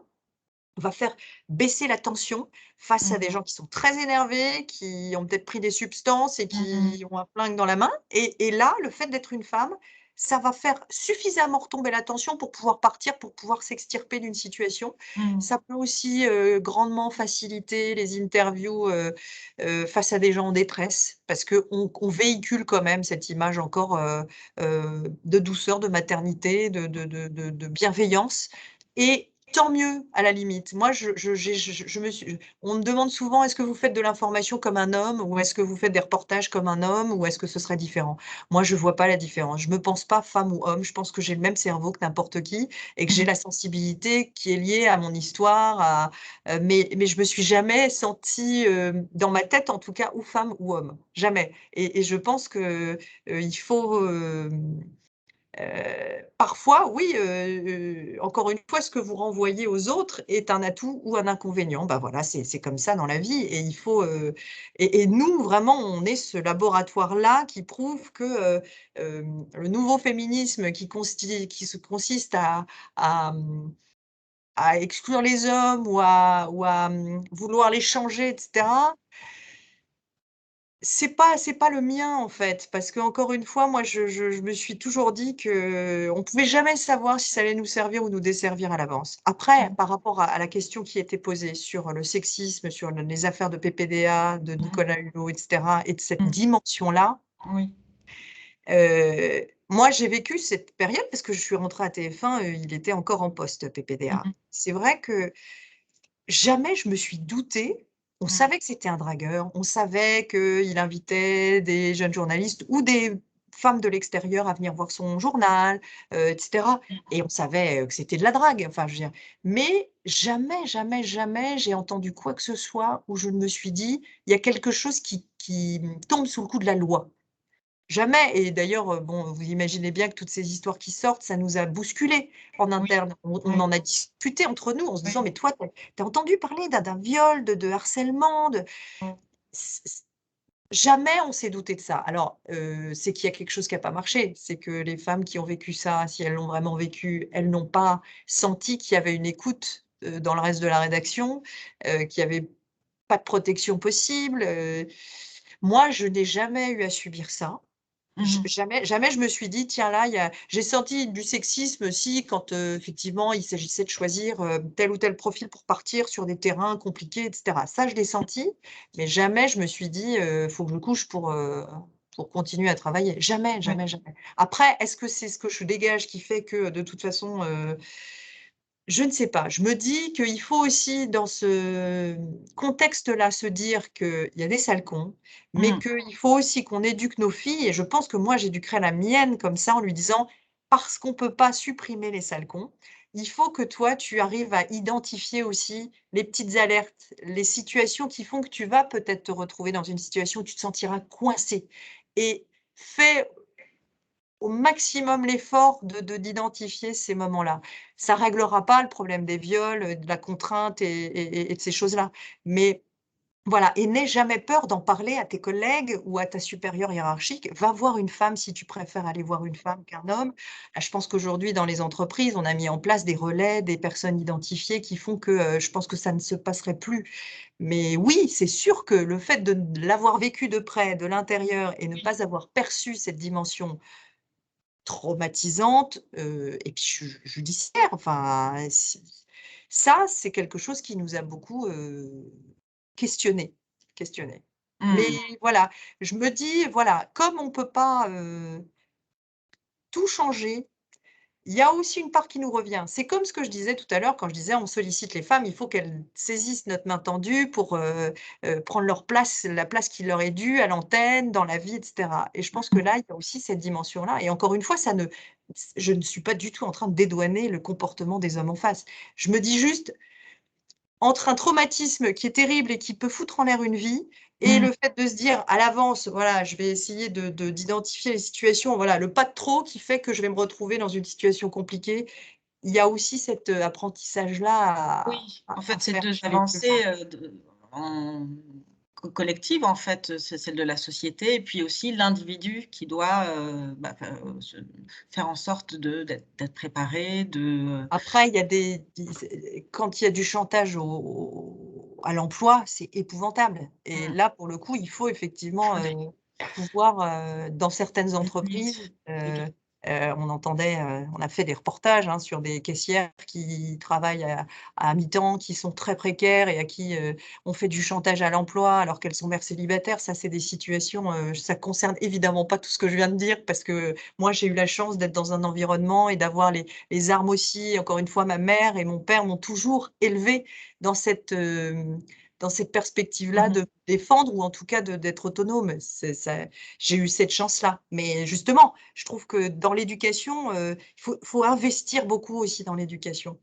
va faire baisser la tension face à Mmh. des gens qui sont très énervés, qui ont peut-être pris des substances et Mmh. qui ont un flingue dans la main et là, le fait d'être une femme, ça va faire suffisamment retomber la tension pour pouvoir partir, pour pouvoir s'extirper d'une situation. Mmh. Ça peut aussi, grandement faciliter les interviews, face à des gens en détresse parce qu'on véhicule quand même cette image encore, de douceur, de maternité, de bienveillance et tant mieux, à la limite. Moi, je me suis on me demande souvent: «Est-ce que vous faites de l'information comme un homme ou est-ce que vous faites des reportages comme un homme ou est-ce que ce serait différent?» Moi, je vois pas la différence. Je me pense pas femme ou homme, je pense que j'ai le même cerveau que n'importe qui et que j'ai Mmh. la sensibilité qui est liée à mon histoire, mais je me suis jamais sentie, dans ma tête en tout cas, ou femme ou homme, jamais et je pense que, il faut, parfois, oui, encore une fois, ce que vous renvoyez aux autres est un atout ou un inconvénient. Bah, voilà, c'est comme ça dans la vie et il faut, et nous, vraiment, on est ce laboratoire-là qui prouve que, le nouveau féminisme qui se consiste à exclure les hommes ou à vouloir les changer et cetera, c'est pas le mien, en fait, parce qu'encore une fois, moi, je me suis toujours dit qu'on pouvait jamais savoir si ça allait nous servir ou nous desservir à l'avance. Après, Mmh. par rapport à la question qui était posée sur le sexisme, sur le les affaires de PPDA, de Mmh. Nicolas Hulot et cetera et de cette Mmh. dimension-là, Oui. moi, j'ai vécu cette période parce que je suis rentrée à TF1, il était encore en poste, PPDA. Mmh. C'est vrai que jamais je me suis doutée. On Mmh. savait que c'était un dragueur, on savait qu'il invitait des jeunes journalistes ou des femmes de l'extérieur à venir voir son journal, et cetera Mmh. et on savait, que c'était de la drague, enfin, je veux dire, mais jamais, jamais, jamais j'ai entendu quoi que ce soit où je ne me suis dit: «Il y a quelque chose qui tombe sous le coup de la loi». Jamais et d'ailleurs, bon, vous imaginez bien que toutes ces histoires qui sortent, ça nous a bousculés en Oui, interne. On oui, en a discuté entre nous en se disant: oui. «Mais toi, tu as entendu parler d'un viol, de harcèlement, de» Mmh. c c jamais on s'est douté de ça. Alors, c'est qu'il y a quelque chose qui a pas marché. C'est que les femmes qui ont vécu ça, si elles l'ont vraiment vécu, elles n'ont pas senti qu'il y avait une écoute, dans le reste de la rédaction, qu'il y avait pas de protection possible, moi, je n'ai jamais eu à subir ça. Mmh. Jamais je me suis dit: «Tiens là, il y a» j'ai senti du sexisme si quand, effectivement il s'agissait de choisir, tel ou tel profil pour partir sur des terrains compliqués et cetera. Ça, je l'ai senti, mais jamais je me suis dit, «Faut que je couche pour continuer à travailler». Jamais, Oui. jamais, jamais. Après, est-ce que c'est ce que je dégage qui fait que de toute façon, je ne sais pas. Je me dis qu'il faut aussi dans ce contexte-là se dire qu'il y a des sales cons, mais Mmh. qu'il faut aussi qu'on éduque nos filles et je pense que moi j'éduquerai la mienne comme ça en lui disant: «Parce qu'on peut pas supprimer les sales cons, il faut que toi tu arrives à identifier aussi les petites alertes, les situations qui font que tu vas peut-être te retrouver dans une situation où tu te sentiras coincé et fais au maximum l'effort d'identifier ces moments-là. Ça réglera pas le problème des viols, de la contrainte et de ces choses-là. Mais voilà et n'aie jamais peur d'en parler à tes collègues ou à ta supérieure hiérarchique. Va voir une femme si tu préfères aller voir une femme qu'un homme. Je pense qu'aujourd'hui dans les entreprises, on a mis en place des relais, des personnes identifiées qui font que, je pense que ça ne se passerait plus. Mais oui, c'est sûr que le fait de l'avoir vécu de près, de l'intérieur et ne pas avoir perçu cette dimension traumatisante, et puis judiciaire, enfin, ça, c'est quelque chose qui nous a beaucoup, questionnés. Mais Mmh. voilà, je me dis, voilà, comme on peut pas, tout changer, il y a aussi une part qui nous revient. C'est comme ce que je disais tout à l'heure quand je disais: «On sollicite les femmes, il faut qu'elles saisissent notre main tendue pour, prendre leur place, la place qui leur est due à l'antenne, dans la vie et cetera» et je pense que Mmh. là, il y a aussi cette dimension-là et encore une fois, ça ne je ne suis pas du tout en train de dédouaner le comportement des hommes en face. Je me dis juste entre un traumatisme qui est terrible et qui peut foutre en l'air une vie et Mmh. le fait de se dire à l'avance, voilà, je vais essayer d'identifier les situations, voilà, le pas de trop qui fait que je vais me retrouver dans une situation compliquée. Il y a aussi cet, apprentissage-là Oui, en à fait, c'est faire 2 chez les gens. avancées, de en collective, en fait, c'est celle de la société, et puis aussi l'individu qui doit faire en sorte d'être préparé, Après, il y a quand il y a du chantage à l'emploi, c'est épouvantable. Et là, pour le coup, il faut effectivement pouvoir, dans certaines entreprises, on a fait des reportages sur des caissières qui travaillent à mi-temps, qui sont très précaires et à qui on fait du chantage à l'emploi alors qu'elles sont mères célibataires. Ça, c'est des situations, ça concerne évidemment pas tout ce que je viens de dire parce que moi, j'ai eu la chance d'être dans un environnement et d'avoir les armes aussi. Encore une fois, ma mère et mon père m'ont toujours élevée dans cette perspective-là de défendre ou en tout cas d'être autonome. J'ai eu cette chance-là. Mais justement, je trouve que dans l'éducation, il faut investir beaucoup aussi dans l'éducation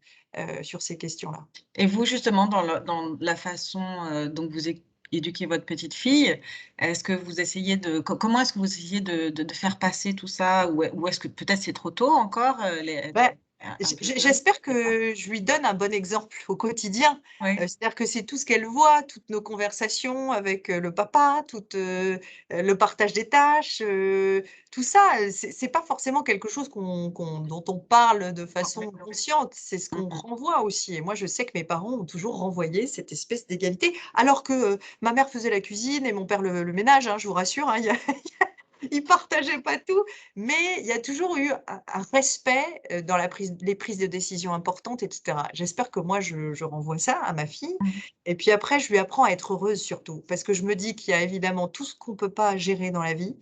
sur ces questions-là. Et vous, justement, dans la façon dont vous éduquez votre petite fille, est-ce que vous essayez comment est-ce que vous essayez de faire passer tout ça, ou est-ce que peut-être c'est trop tôt encore J'espère que je lui donne un bon exemple au quotidien. Oui. C'est-à-dire que c'est tout ce qu'elle voit, toutes nos conversations avec le papa, tout le partage des tâches, tout ça, c'est pas forcément quelque chose dont on parle de façon consciente, c'est ce qu'on renvoie aussi. Et moi, je sais que mes parents ont toujours renvoyé cette espèce d'égalité, alors que ma mère faisait la cuisine et mon père le ménage, je vous rassure, ils partageaient pas tout, mais il y a toujours eu un respect dans les prises de décision importantes, etc. J'espère que moi, je renvoie ça à ma fille. Et puis après, je lui apprends à être heureuse surtout, parce que je me dis qu'il y a évidemment tout ce qu'on peut pas gérer dans la vie,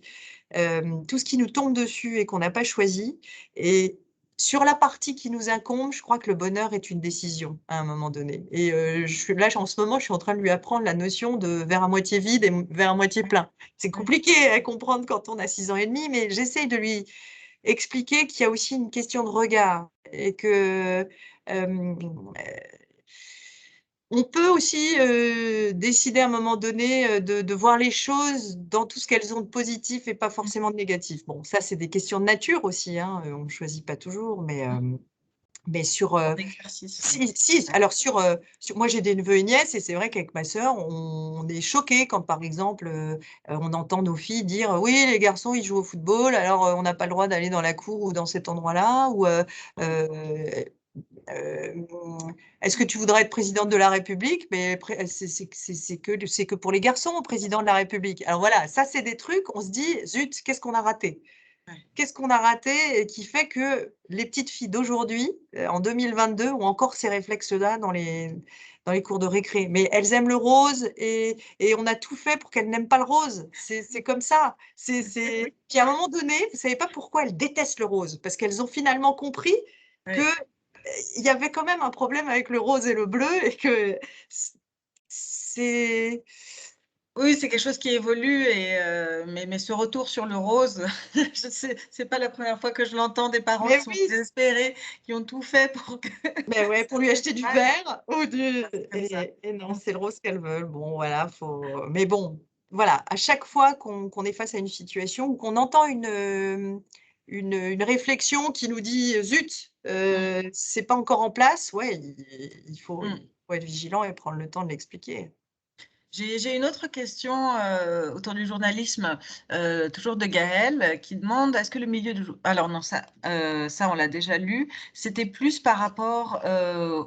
tout ce qui nous tombe dessus et qu'on n'a pas choisi. Et sur la partie qui nous incombe, je crois que le bonheur est une décision à un moment donné. Et là, en ce moment, je suis en train de lui apprendre la notion de verre à moitié vide et verre à moitié plein. C'est compliqué à comprendre quand on a 6 ans et demi, mais j'essaye de lui expliquer qu'il y a aussi une question de regard et que on peut aussi décider à un moment donné de voir les choses dans tout ce qu'elles ont de positif et pas forcément de négatif. Bon, ça, c'est des questions de nature aussi, on ne choisit pas toujours, mais sur Exercice. alors moi j'ai des neveux et nièces et c'est vrai qu'avec ma sœur, on est choqués quand par exemple on entend nos filles dire oui, les garçons ils jouent au football, alors on n'a pas le droit d'aller dans la cour ou dans cet endroit-là, ou est-ce que tu voudrais être présidente de la République? Mais c'est que pour les garçons, président de la République. Alors voilà, ça c'est des trucs, on se dit zut, qu'est-ce qu'on a raté? Qu'est-ce qu'on a raté et qui fait que les petites filles d'aujourd'hui, en 2022, ont encore ces réflexes-là dans les cours de récré? Mais elles aiment le rose et on a tout fait pour qu'elles n'aiment pas le rose. C'est comme ça. Puis à un moment donné, vous ne savez pas pourquoi elles détestent le rose, parce qu'elles ont finalement compris que il y avait quand même un problème avec le rose et le bleu et que c'est Oui, c'est quelque chose qui évolue, mais ce retour sur le rose, c'est pas la première fois que je l'entends, des parents mais qui sont oui, désespérés, qui ont tout fait pour que mais ouais, pour lui acheter du vert ou comme ça. et non, c'est le rose qu'elles veulent. Bon, voilà, mais bon, voilà, à chaque fois qu'on est face à une situation ou qu'on entend une réflexion qui nous dit: «Zut, c'est pas encore en place», ouais, il faut être vigilant et prendre le temps de l'expliquer. J'ai une autre question autour du journalisme, toujours de Gaël, qui demande: est-ce que le milieu du alors non, ça on l'a déjà lu. C'était plus par rapport à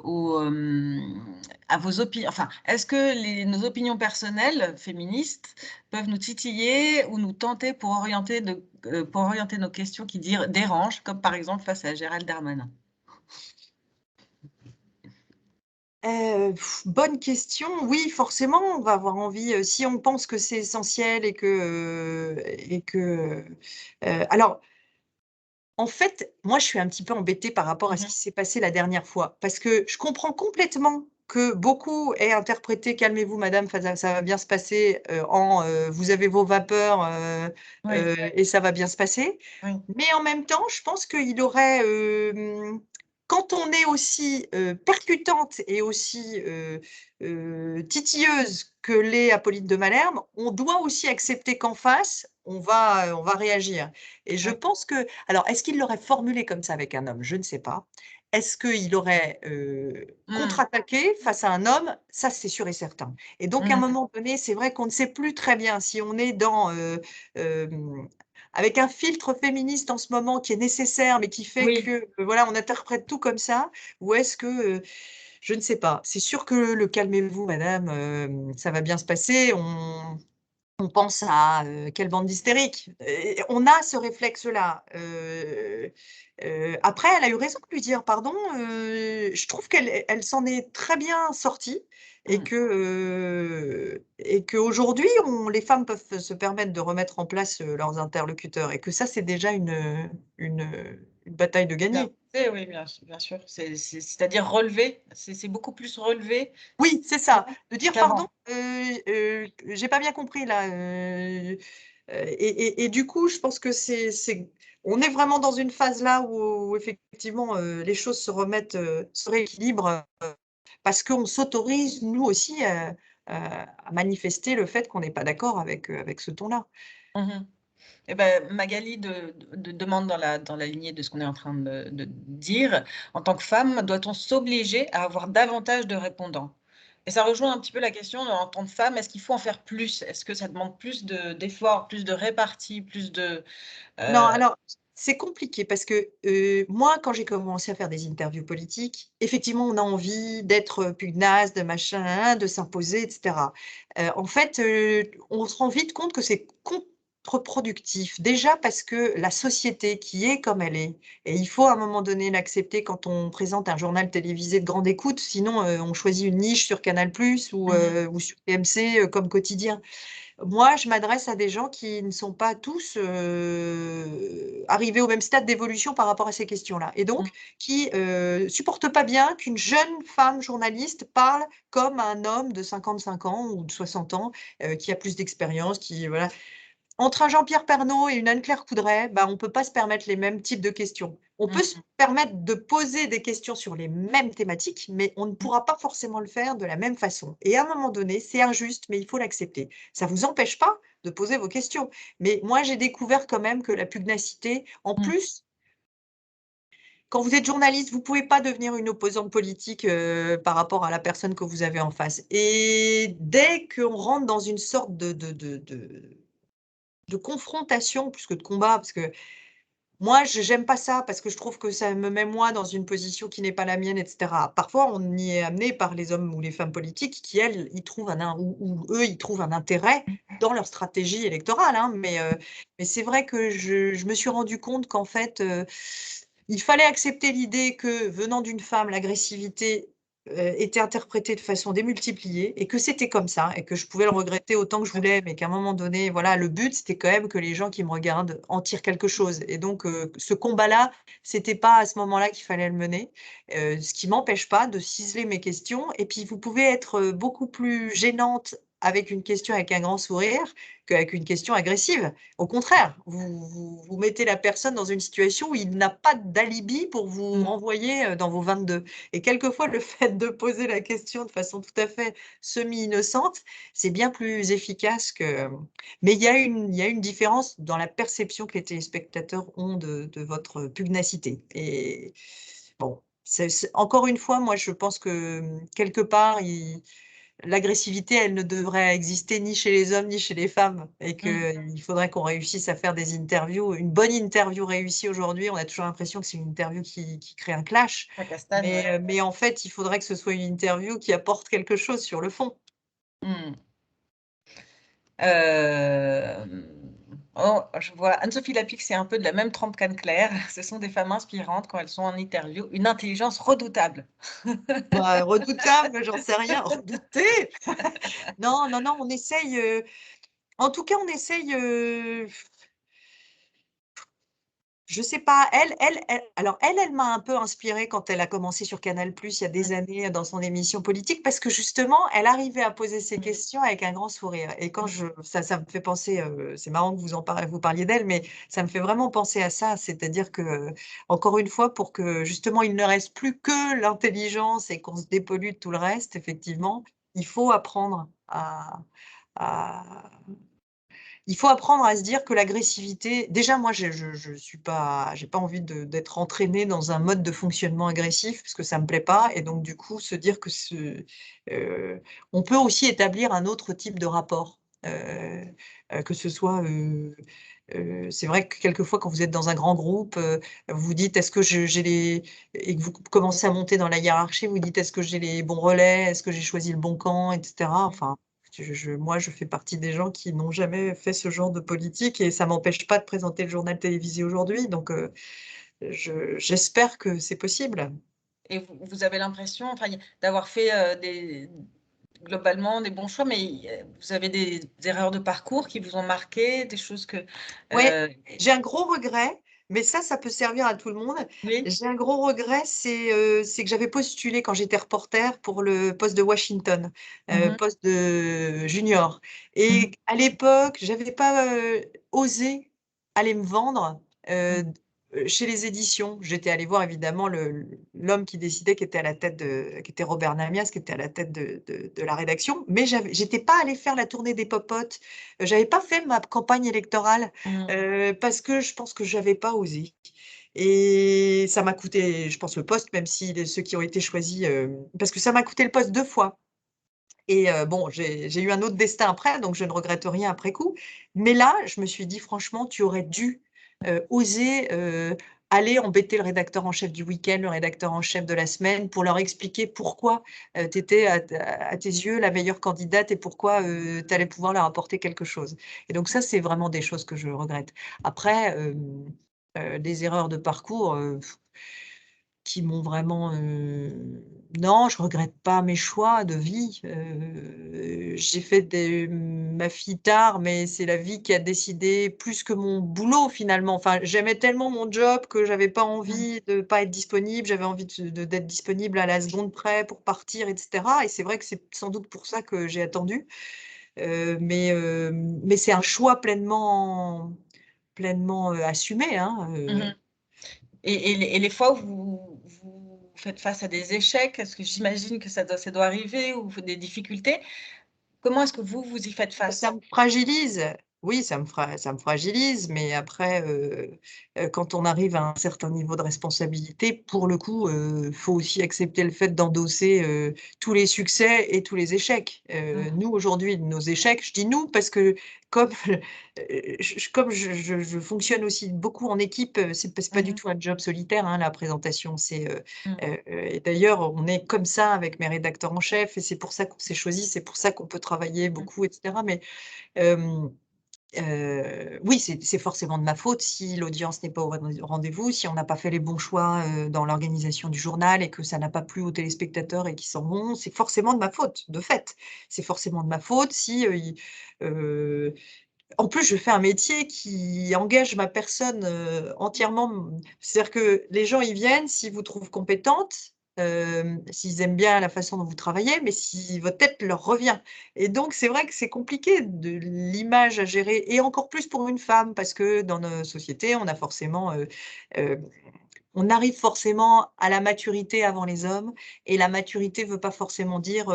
vos opinions. Enfin, est-ce que nos opinions personnelles féministes peuvent nous titiller ou nous tenter pour orienter nos questions qui dérangent, comme par exemple face à Gérald Darmanin? Bonne question. Oui, forcément, on va avoir envie, si on pense que c'est essentiel alors, en fait, moi, je suis un petit peu embêtée par rapport à ce qui s'est passé la dernière fois, parce que je comprends complètement que beaucoup aient interprété: «Calmez-vous madame, ça va bien se passer», «Vous avez vos vapeurs, Oui, et ça va bien se passer». oui. Mais en même temps, je pense qu'il aurait, quand on est aussi, percutante et aussi, titilleuse que l'est Apolline de Malherbe, on doit aussi accepter qu'en face, on va réagir et je Ouais. pense que alors est-ce qu'il l'aurait formulé comme ça avec un homme? Je ne sais pas. Est-ce qu'il aurait, Mmh. contre-attaqué face à un homme? Ça, c'est sûr et certain et donc à un Mmh. moment donné, c'est vrai qu'on ne sait plus très bien si on est dans, avec un filtre féministe en ce moment qui est nécessaire, mais qui fait Oui. que, voilà, on interprète tout comme ça ou est-ce que, je ne sais pas. C'est sûr que le «Calmez-vous madame, ça va bien se passer», on pense à, quelle bande d'hystériques et on a ce réflexe-là, après elle a eu raison de lui dire: «Pardon», je trouve elle s'en est très bien sortie Mmh. et qu'aujourd'hui les femmes peuvent se permettre de remettre en place, leurs interlocuteurs et que ça c'est déjà une bataille de Bien. gagner. Oui, bien sûr. C'est-à-dire relevé, c'est beaucoup plus relevé Oui, c'est ça, de dire: «Pardon, qu'avant. j'ai pas bien compris là, et du coup, je pense que c'est on est vraiment dans une phase là où effectivement, les choses se remettent, se rééquilibrent, parce qu'on s'autorise nous aussi, à manifester le fait qu'on n'est pas d'accord avec ce ton-là. Mmh. Et ben, Magali demande dans la lignée de ce qu'on est en train de dire, en tant que femme, doit-on s'obliger à avoir davantage de répondants? Et ça rejoint un petit peu la question, en tant que femme, est-ce qu'il faut en faire plus? Est-ce que ça demande plus d'efforts, plus de répartie, plus de, Non, heu alors, c'est compliqué parce que, moi, quand j'ai commencé à faire des interviews politiques, effectivement, on a envie d'être, pugnace, de machin, nin nin, de s'imposer et cetera. En fait, on se rend vite compte que c'est contre-productif. Déjà parce que la société qui est comme elle est et il faut à un moment donné l'accepter quand on présente un journal télévisé de grande écoute, sinon, on choisit une niche sur Canal+ mmh ou sur TMC, comme quotidien. Moi, je m'adresse à des gens qui ne sont pas tous, arrivés au même stade d'évolution par rapport à ces questions-là et mh, donc qui, supportent pas bien qu'une jeune femme journaliste parle comme un homme de 55 ans ou de 60 ans, qui a plus d'expérience, qui voilà. Entre un Jean-Pierre Pernaut et une Anne-Claire Coudray, bah, on peut pas se permettre les mêmes types de questions. On peut se mmh, permettre de poser des questions sur les mêmes thématiques, mais on ne mmh, pourra pas forcément le faire de la même façon et à un moment donné, c'est injuste, mais il faut l'accepter. Ça vous empêche pas de poser vos questions, mais moi, j'ai découvert quand même que la pugnacité en mmh, plus, quand vous êtes journaliste, vous pouvez pas devenir une opposante politique, par rapport à la personne que vous avez en face et dès qu'on rentre dans une sorte de confrontation plus que de combat, parce que moi, je j'aime pas ça parce que je trouve que ça me met moi dans une position qui n'est pas la mienne et cetera. Parfois, on y est amené par les hommes ou les femmes politiques qui, elles, y trouvent un in ou eux, ils trouvent un intérêt dans leur stratégie électorale, hein, mais c'est vrai que je me suis rendu compte qu'en fait, il fallait accepter l'idée que, venant d'une femme, l'agressivité, était interprétée de façon démultipliée et que c'était comme ça et que je pouvais le regretter autant que je voulais, mais qu'à un moment donné, voilà, le but, c'était quand même que les gens qui me regardent en tirent quelque chose et donc ce combat-là, c'était pas à ce moment-là qu'il fallait le mener, ce qui m'empêche pas de ciseler mes questions et puis vous pouvez être, beaucoup plus gênante avec une question avec un grand sourire qu'avec une question agressive. Au contraire, vous mettez la personne dans une situation où il n'a pas d'alibi pour vous mmh, renvoyer, dans vos 22 et quelquefois le fait de poser la question de façon tout à fait semi-innocente, c'est bien plus efficace que mais il y a une différence dans la perception que les téléspectateurs ont de votre pugnacité et bon, c'est encore une fois, moi je pense que, quelque part, l'agressivité, elle ne devrait exister ni chez les hommes ni chez les femmes et mmh, qu'il faudrait qu'on réussisse à faire des interviews. Une bonne interview réussie aujourd'hui, on a toujours l'impression que c'est une interview qui crée un clash, la castagne, ouais. mais en fait, il faudrait que ce soit une interview qui apporte quelque chose sur le fond. Mmh. Oh, je vois Anne-Sophie Lapix, c'est un peu de la même trempe qu'Anne-Claire. Ce sont des femmes inspirantes quand elles sont en interview, une intelligence redoutable. Bah, redoutable, j'en sais rien, redouté? Non, non, non, on essaye, en tout cas, on essaye, Je sais pas, alors elle m'a un peu inspirée quand elle a commencé sur Canal+ il y a des années dans son émission politique parce que justement, elle arrivait à poser ses questions avec un grand sourire et quand ça me fait penser, c'est marrant que vous parliez d'elle, mais ça me fait vraiment penser à ça. C'est-à-dire que, encore une fois, pour que justement il ne reste plus que l'intelligence et qu'on se dépollue de tout le reste, effectivement, il faut apprendre à il faut apprendre à se dire que l'agressivité déjà moi je suis pas j'ai pas envie d'être entraînée dans un mode de fonctionnement agressif parce que ça me plaît pas et donc du coup se dire que heu, on peut aussi établir un autre type de rapport, que ce soit, c'est vrai que quelquefois quand vous êtes dans un grand groupe, vous vous dites: «Est-ce que j'ai les» et que vous commencez à monter dans la hiérarchie, vous vous dites: «Est-ce que j'ai les bons relais? Est-ce que j'ai choisi le bon camp?» et cetera. Enfin, moi, je fais partie des gens qui n'ont jamais fait ce genre de politique et ça m'empêche pas de présenter le journal télévisé aujourd'hui, donc j'espère que c'est possible. Et vous avez l'impression, enfin, d'avoir fait, globalement des bons choix, mais vous avez des erreurs de parcours qui vous ont marqué, des choses que, Ouais, heu j'ai un gros regret, mais ça peut servir à tout le monde. oui? J'ai un gros regret, c'est que j'avais postulé quand j'étais reporter pour le poste de Washington, Mmh. poste de junior Mmh. et à l'époque, j'avais pas, osé aller me vendre, Mmh. chez les éditions. J'étais allée voir évidemment l'homme qui décidait, qui était Robert Namias, qui était à la tête de la rédaction, mais j'étais pas allée faire la tournée des popotes. J'avais pas fait ma campagne électorale, Mmh. parce que je pense que j'avais pas osé et ça m'a coûté, je pense, le poste, même si ceux qui ont été choisis, parce que ça m'a coûté le poste 2 fois et bon, j'ai eu un autre destin après, donc je ne regrette rien après coup. Mais là, je me suis dit: «Franchement, tu aurais dû, oser, aller embêter le rédacteur en chef du week-end, le rédacteur en chef de la semaine pour leur expliquer pourquoi, tu étais à tes yeux la meilleure candidate et pourquoi, tu allais pouvoir leur apporter quelque chose» et donc ça, c'est vraiment des choses que je regrette. Après, des erreurs de parcours, qui m'ont vraiment, non, je regrette pas mes choix de vie, j'ai fait ma fille tard, mais c'est la vie qui a décidé plus que mon boulot finalement. Enfin, j'aimais tellement mon job que j'avais pas Mmh. envie de pas être disponible, j'avais envie d'être disponible à la seconde près pour partir et cetera et c'est vrai que c'est sans doute pour ça que j'ai attendu, mais c'est un choix pleinement, assumé, hein, Mmh. Et les fois où vous faites face à des échecs, est-ce que j'imagine que ça doit arriver ou des difficultés, comment est-ce que vous y faites Ça face? me fragilise. Oui, ça me fragilise, mais après, quand on arrive à un certain niveau de responsabilité, pour le coup, faut aussi accepter le fait d'endosser, tous les succès et tous les échecs. Mmh. Nous, aujourd'hui, nos échecs, je dis «nous» parce que comme, comme je fonctionne aussi beaucoup en équipe, c'est pas du Mmh. tout un job solitaire, hein, la présentation. Mmh. Et d'ailleurs, on est comme ça avec mes rédacteurs en chef et c'est pour ça qu'on s'est choisis, c'est pour ça qu'on peut travailler Mmh. beaucoup et cetera. Mais, hem, oui, c'est forcément de ma faute si l'audience n'est pas au rendez-vous, si on n'a pas fait les bons choix, dans l'organisation du journal et que ça n'a pas plu aux téléspectateurs et qu'ils s'en vont, c'est forcément de ma faute, de fait. C'est forcément de ma faute si, en plus, je fais un métier qui engage ma personne, entièrement, c'est-à-dire que les gens, ils viennent s'ils vous trouvent compétente, s'ils aiment bien la façon dont vous travaillez, mais si votre tête leur revient et donc c'est vrai que c'est compliqué de l'image à gérer et encore plus pour une femme parce que dans nos sociétés, on a forcément, heu, on arrive forcément à la maturité avant les hommes et la maturité veut pas forcément dire,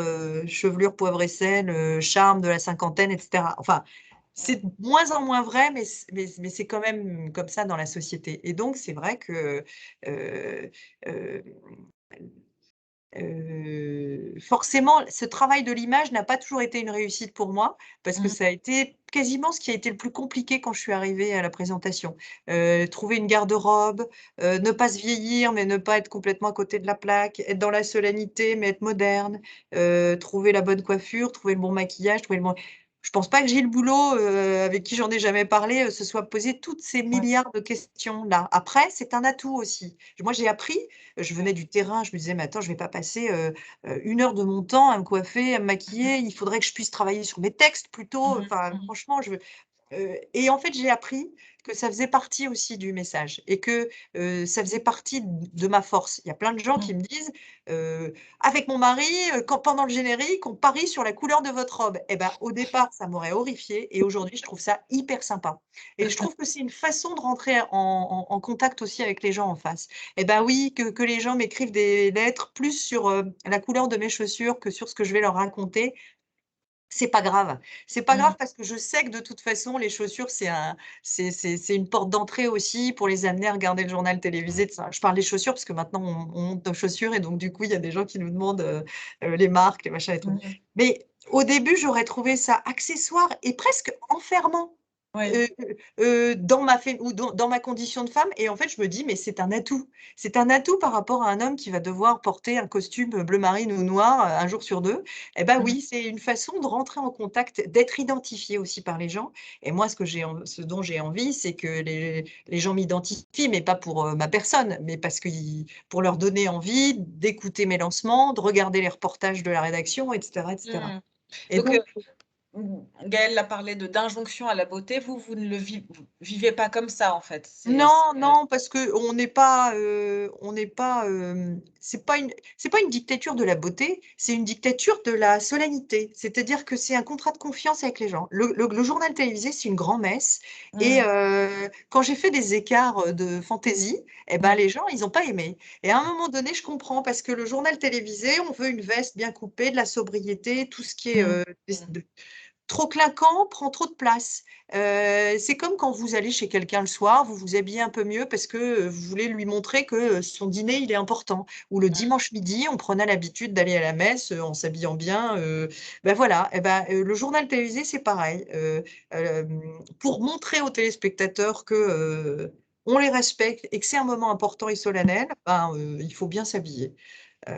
chevelure, poivre et sel, charme de la cinquantaine et cetera. Enfin, c'est de moins en moins vrai, mais c'est quand même comme ça dans la société et donc c'est vrai que, heu, heu, forcément, ce travail de l'image n'a pas toujours été une réussite pour moi, parce que Mmh. ça a été quasiment ce qui a été le plus compliqué quand je suis arrivée à la présentation. Trouver une garde-robe, ne pas se vieillir, mais ne pas être complètement à côté de la plaque, être dans la solennité, mais être moderne, trouver la bonne coiffure, trouver le bon maquillage, trouver le bon je pense pas que Gilles Boulot, avec qui j'en ai jamais parlé, se soit posé toutes ces Ouais. milliards de questions-là. Après, c'est un atout aussi. Moi, j'ai appris, je venais du terrain, je me disais: «Mais attends, je vais pas passer, 1 heure de mon temps à me coiffer, à me maquiller, il faudrait que je puisse travailler sur mes textes plutôt». Mmh mh. Enfin, Mmh. franchement, Et en fait, j'ai appris que ça faisait partie aussi du message et que, ça faisait partie de ma force. Il y a plein de gens qui me disent, «Avec mon mari, quand pendant le générique, on parie sur la couleur de votre robe». Et ben, au départ, ça m'aurait horrifiée et aujourd'hui, je trouve ça hyper sympa et je trouve que c'est une façon de rentrer en contact aussi avec les gens en face. Et ben oui, que les gens m'écrivent des lettres plus sur, la couleur de mes chaussures que sur ce que je vais leur raconter, c'est pas grave. C'est pas grave parce que je sais que de toute façon, les chaussures, c'est une porte d'entrée aussi pour les amener à regarder le journal télévisé de ça. Je parle des chaussures parce que maintenant on monte nos chaussures et donc du coup, il y a des gens qui nous demandent, les marques, les machins et tout. Mais au début, j'aurais trouvé ça accessoire et presque enfermant. Oui. Heu dans ma fé ou dans ma condition de femme et en fait, je me dis: «Mais c'est un atout». C'est un atout par rapport à un homme qui va devoir porter un costume, bleu marine ou noir, 1 jour sur 2. Et bah, oui, c'est une façon de rentrer en contact, d'être identifié aussi par les gens et moi, ce dont j'ai envie, c'est que les gens m'identifient, mais pas pour, ma personne, mais parce qu'ils pour leur donner envie d'écouter mes lancements, de regarder les reportages de la rédaction et cetera et cetera. Et Donc, donc Gaëlle a parlé d'injonction à la beauté. Vous ne le vivez pas comme ça, en fait. non, non, parce qu'on n'est pas, on n'est pas, c'est pas une dictature de la beauté, c'est une dictature de la solennité. C'est-à-dire que c'est un contrat de confiance avec les gens. Le journal télévisé, c'est une grand-messe et quand j'ai fait des écarts, de fantaisie et ben, les gens, ils ont pas aimé et à un moment donné, je comprends parce que le journal télévisé, on veut une veste bien coupée, de la sobriété, tout ce qui est, trop clinquant prend trop de place. C'est comme quand vous allez chez quelqu'un le soir, vous vous habillez un peu mieux parce que, vous voulez lui montrer que, son dîner, il est important. Ou le dimanche midi, on prenait l'habitude d'aller à la messe, en s'habillant bien, bah, voilà et bah, le journal télévisé, c'est pareil. Pour montrer aux téléspectateurs que, on les respecte et que c'est un moment important et solennel, ben, il faut bien s'habiller. Heu,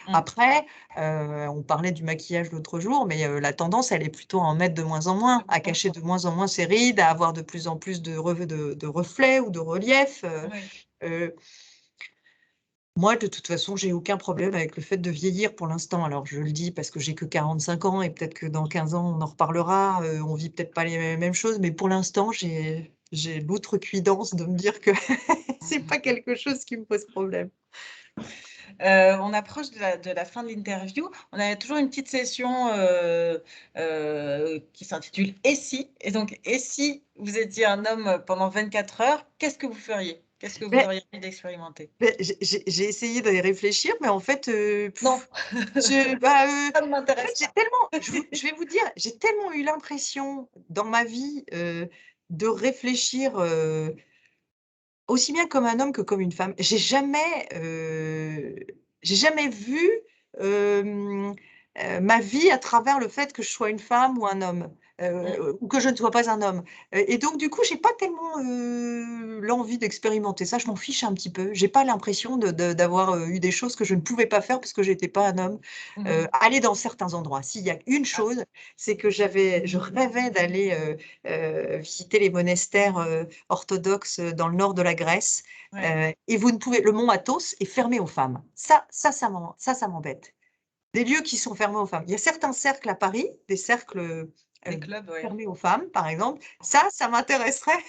après, on parlait du maquillage l'autre jour, mais la tendance, elle est plutôt à en mettre de moins en moins, à cacher de moins en moins ses rides, à avoir de plus en plus de reflets ou de relief, Oui. heu, moi, de toute façon, j'ai aucun problème avec le fait de vieillir pour l'instant. Alors je le dis parce que j'ai que 45 ans et peut-être que dans 15 ans, on en reparlera, on vit peut-être pas les mêmes choses, mais pour l'instant, j'ai l'outrecuidance de me dire que c'est pas quelque chose qui me pose problème. On approche de la fin de l'interview. On a toujours une petite session, qui s'intitule «Et si?» et donc, et si vous étiez un homme pendant 24 heures, qu'est-ce que vous feriez? Qu'est-ce que vous Mais auriez envie d'expérimenter? j'ai essayé d'y réfléchir, mais en fait, Non, je bah, ça ne en fait, m'intéresse j'ai pas. tellement je vais vous dire, j'ai tellement eu l'impression dans ma vie, de réfléchir, aussi bien comme un homme que comme une femme. J'ai jamais vu, hem, ma vie à travers le fait que je sois une femme ou un homme, ou que je ne sois pas un homme. Et donc du coup, j'ai pas tellement, l'envie d'expérimenter ça. Je m'en fiche un petit peu. J'ai pas l'impression d'avoir, eu des choses que je ne pouvais pas faire parce que j'étais pas un homme. Aller dans certains endroits. S'il y a une Ah, chose, c'est que je rêvais d'aller, visiter les monastères, orthodoxes, dans le nord de la Grèce, ouais, et vous ne pouvez le mont Athos est fermé aux femmes. Ça m'embête. Des lieux qui sont fermés aux femmes. Il y a certains cercles à Paris, des cercles, des clubs, ouais. fermés aux femmes, par exemple. Ça m'intéresserait,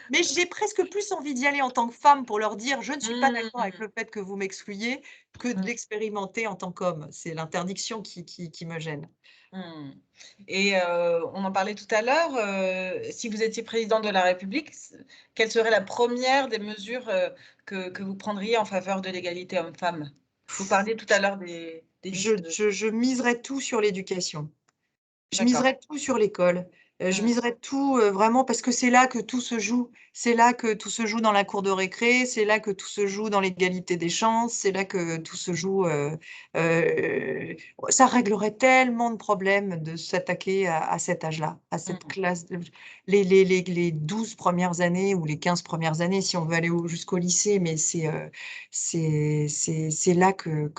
mais j'ai presque plus envie d'y aller en tant que femme pour leur dire: «Je ne suis pas d'accord avec Mmh. le fait que vous m'excluiez», que de Mmh. l'expérimenter en tant qu'homme. C'est l'interdiction qui me gêne. Mmh. Et on en parlait tout à l'heure, si vous étiez président de la République, quelle serait la première des mesures, que vous prendriez en faveur de l'égalité homme-femme? Vous parliez tout à l'heure des Je listes de je je miserais tout sur l'éducation. Je d'accord. miserais tout sur l'école. Je Mmh. miserais tout, vraiment parce que c'est là que tout se joue. C'est là que tout se joue dans la cour de récré, c'est là que tout se joue dans l'égalité des chances, c'est là que tout se joue, heu, ça réglerait tellement de problèmes de s'attaquer à cet âge-là, à cette Mmh. classe de les 12 premières années ou les 15 premières années si on veut aller jusqu'au lycée, mais c'est là que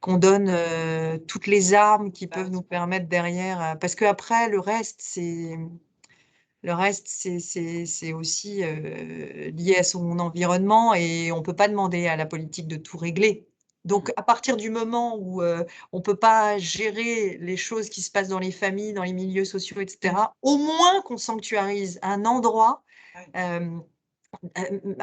qu'on donne, toutes les armes qui peuvent Base. nous permettre derrière, parce qu'après le reste c'est aussi, lié à son environnement et on peut pas demander à la politique de tout régler. Donc, à partir du moment où on ne peut pas gérer les choses qui se passent dans les familles, dans les milieux sociaux, etc., au moins qu'on sanctuarise un endroit, Ouais.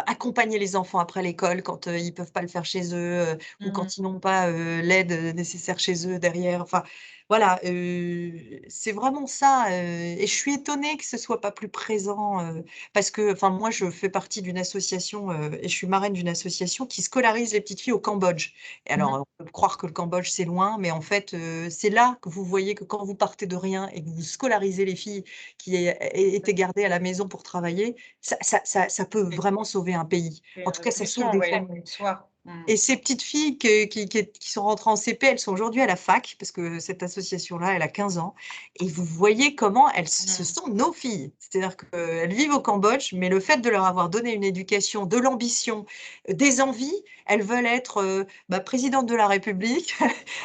accompagner les enfants après l'école quand ils ne peuvent pas le faire chez eux, ou quand ils n'ont pas l'aide nécessaire chez eux derrière. Enfin, voilà, c'est vraiment ça. Et je suis étonnée que ce soit pas plus présent, parce que, enfin, moi, je fais partie d'une association et je suis marraine d'une association qui scolarise les petites filles au Cambodge. Et alors, on peut croire que le Cambodge, c'est loin, mais en fait, c'est là que vous voyez que quand vous partez de rien et que vous scolarisez les filles qui étaient gardées à la maison pour travailler, ça peut vraiment sauver un pays. C'est En une tout cas, ça sauve révolution, des ouais, familles. soir. Et ces petites filles qui sont rentrées en CP, elles sont aujourd'hui à la fac, parce que cette association-là, elle a 15 ans. Et vous voyez comment ce sont nos filles. C'est-à-dire qu'elles vivent au Cambodge, mais le fait de leur avoir donné une éducation, de l'ambition, des envies, elles veulent être présidente de la République.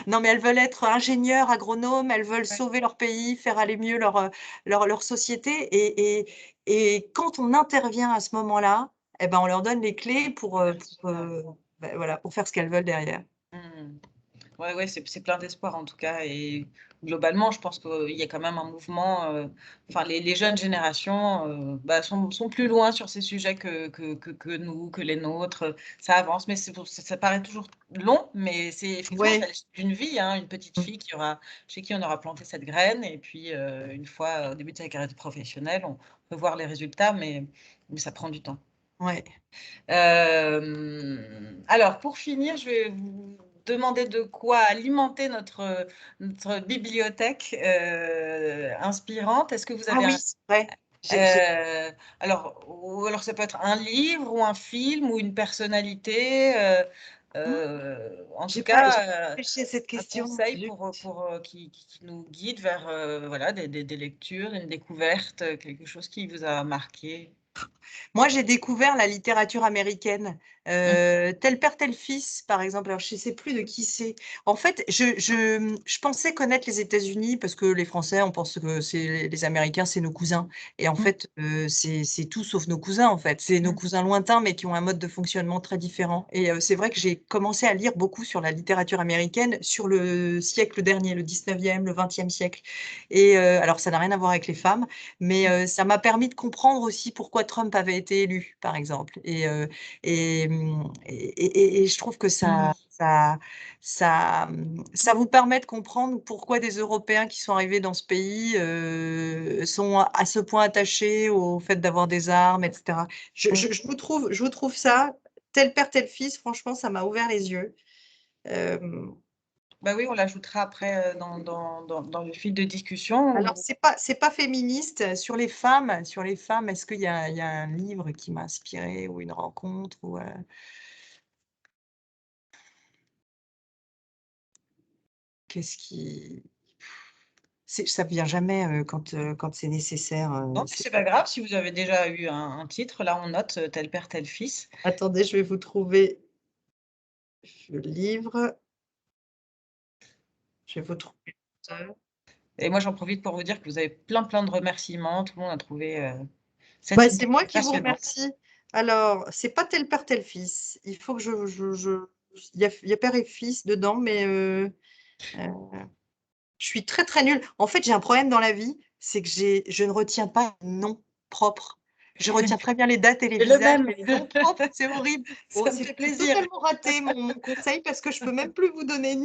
Non, mais elles veulent être ingénieures, agronomes, elles veulent sauver leur pays, faire aller mieux leur société. Et quand on intervient à ce moment-là, eh ben, on leur donne les clés pour voilà, pour faire ce qu'elles veulent derrière. Ouais, c'est plein d'espoir en tout cas. Et globalement, je pense qu'il y a quand même un mouvement. Enfin, les jeunes générations sont plus loin sur ces sujets que nous, que les nôtres. Ça avance, mais ça paraît toujours long, mais c'est effectivement d'une vie. Hein, une petite fille chez qui on aura planté cette graine. Et puis, une fois au début de sa carrière professionnelle, on peut voir les résultats, mais ça prend du temps. Ouais. Alors, pour finir, je vais vous demander de quoi alimenter notre bibliothèque inspirante. Est-ce que vous avez oui, c'est vrai. alors ça peut être un livre ou un film ou une personnalité. En tout cas, réfléchi à cette un question. conseil qui nous guide vers voilà, des lectures, une découverte, quelque chose qui vous a marqué. Moi, j'ai découvert la littérature américaine, Tel père, tel fils, par exemple. Alors, je ne sais plus de qui c'est. En fait, je pensais connaître les États-Unis parce que les Français, on pense que les Américains, c'est nos cousins. Et en fait, c'est tout sauf nos cousins, en fait. C'est nos cousins lointains, mais qui ont un mode de fonctionnement très différent. Et c'est vrai que j'ai commencé à lire beaucoup sur la littérature américaine sur le siècle dernier, le 19e, le 20e siècle. Et alors, ça n'a rien à voir avec les femmes, mais ça m'a permis de comprendre aussi pourquoi Trump avait été élu, par exemple. Et je trouve que ça vous permet de comprendre pourquoi des Européens qui sont arrivés dans ce pays sont à ce point attachés au fait d'avoir des armes, etc. Je vous trouve ça, tel père, tel fils, franchement, ça m'a ouvert les yeux. Bah oui, on l'ajoutera après dans le fil de discussion. Alors, c'est pas féministe. Sur les femmes, est-ce qu'il y a un livre qui m'a inspirée ou une rencontre ou qu'est-ce qui ça vient jamais quand c'est nécessaire. Non, c'est pas grave si vous avez déjà eu un titre. Là, on note tel père, tel fils. Attendez, je vais vous trouver le livre. Je vais vous trouver l'auteur. Et moi, j'en profite pour vous dire que vous avez plein de remerciements. Tout le monde a trouvé cette C'est idée moi qui vous passionnante. remercie. Alors, c'est pas tel père, tel fils. Il faut que il y a père et fils dedans, mais je suis très, très nulle. En fait, j'ai un problème dans la vie, c'est que je ne retiens pas les noms propres. Je retiens très bien les dates et les C'est le visages, même. mais les noms propres, c'est horrible. Ça me fait C'est plaisir. totalement raté mon conseil parce que je peux même plus vous donner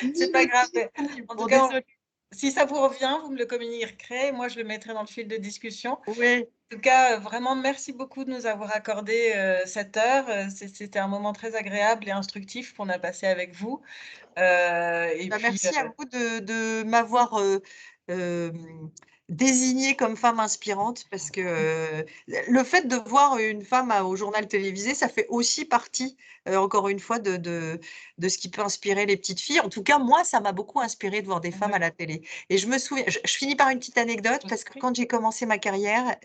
C'est ni pas le grave. titre, En tout bon, cas, désolée. si ça vous revient, vous me le communiquerez. Moi, je le mettrai dans le fil de discussion. Oui. En tout cas, vraiment, merci beaucoup de nous avoir accordé cette heure. C'était un moment très agréable et instructif qu'on a passé avec vous. Et puis, Merci à vous de m'avoir désignée comme femme inspirante parce que le fait de voir une femme au journal télévisé, ça fait aussi partie, encore une fois, de ce qui peut inspirer les petites filles. En tout cas, moi, ça m'a beaucoup inspiré de voir des femmes à la télé. Et je me souviens, je finis par une petite anecdote parce que quand j'ai commencé ma carrière,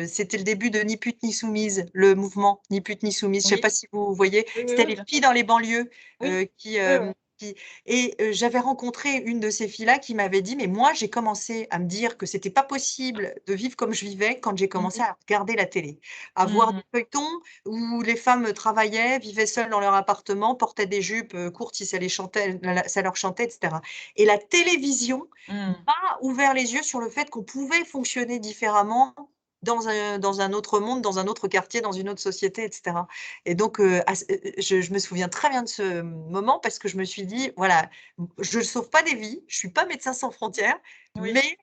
c'était le début de Ni pute ni soumise, le mouvement Ni pute ni soumise. Je ne sais pas si vous voyez, c'était les filles dans les banlieues qui Et j'avais rencontré une de ces filles-là qui m'avait dit: «Mais moi, j'ai commencé à me dire que c'était pas possible de vivre comme je vivais quand j'ai commencé à regarder la télé, à voir des feuilletons où les femmes travaillaient, vivaient seules dans leur appartement, portaient des jupes, courtes si ça les chantait ça leur chantait, et cetera. Et la télévision m'a ouvert les yeux sur le fait qu'on pouvait fonctionner différemment dans un autre monde, dans un autre quartier, dans une autre société, et cetera. Et donc, je me souviens très bien de ce moment parce que je me suis dit: «Voilà, je ne sauve pas des vies, je suis pas Médecins sans frontières, Oui. mais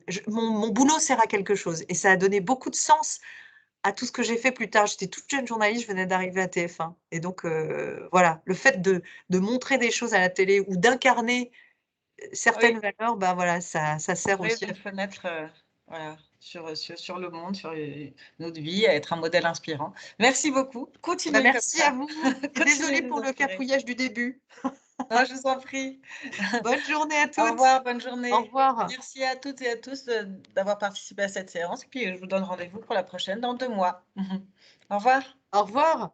je mon boulot sert à quelque chose» et ça a donné beaucoup de sens à tout ce que j'ai fait plus tard. J'étais toute jeune journaliste, je venais d'arriver à TF1 et donc, voilà, le fait de montrer des choses à la télé ou d'incarner, Oui. certaines valeurs, bah, voilà, ça sert Ouvrir aussi à une fenêtre, voilà, sur le monde, sur, notre vie, à être un modèle inspirant. Merci beaucoup. bah, Continuez comme merci à ça. vous et Continuez désolée de nous pour le inspirer. cafouillage du début. Non, je vous en prie. Bonne journée à Au toutes. revoir, bonne Au journée. revoir. Merci à toutes et à tous, d'avoir participé à cette séance. Et puis, je vous donne rendez-vous pour la prochaine dans 2 mois. Au revoir. Au revoir.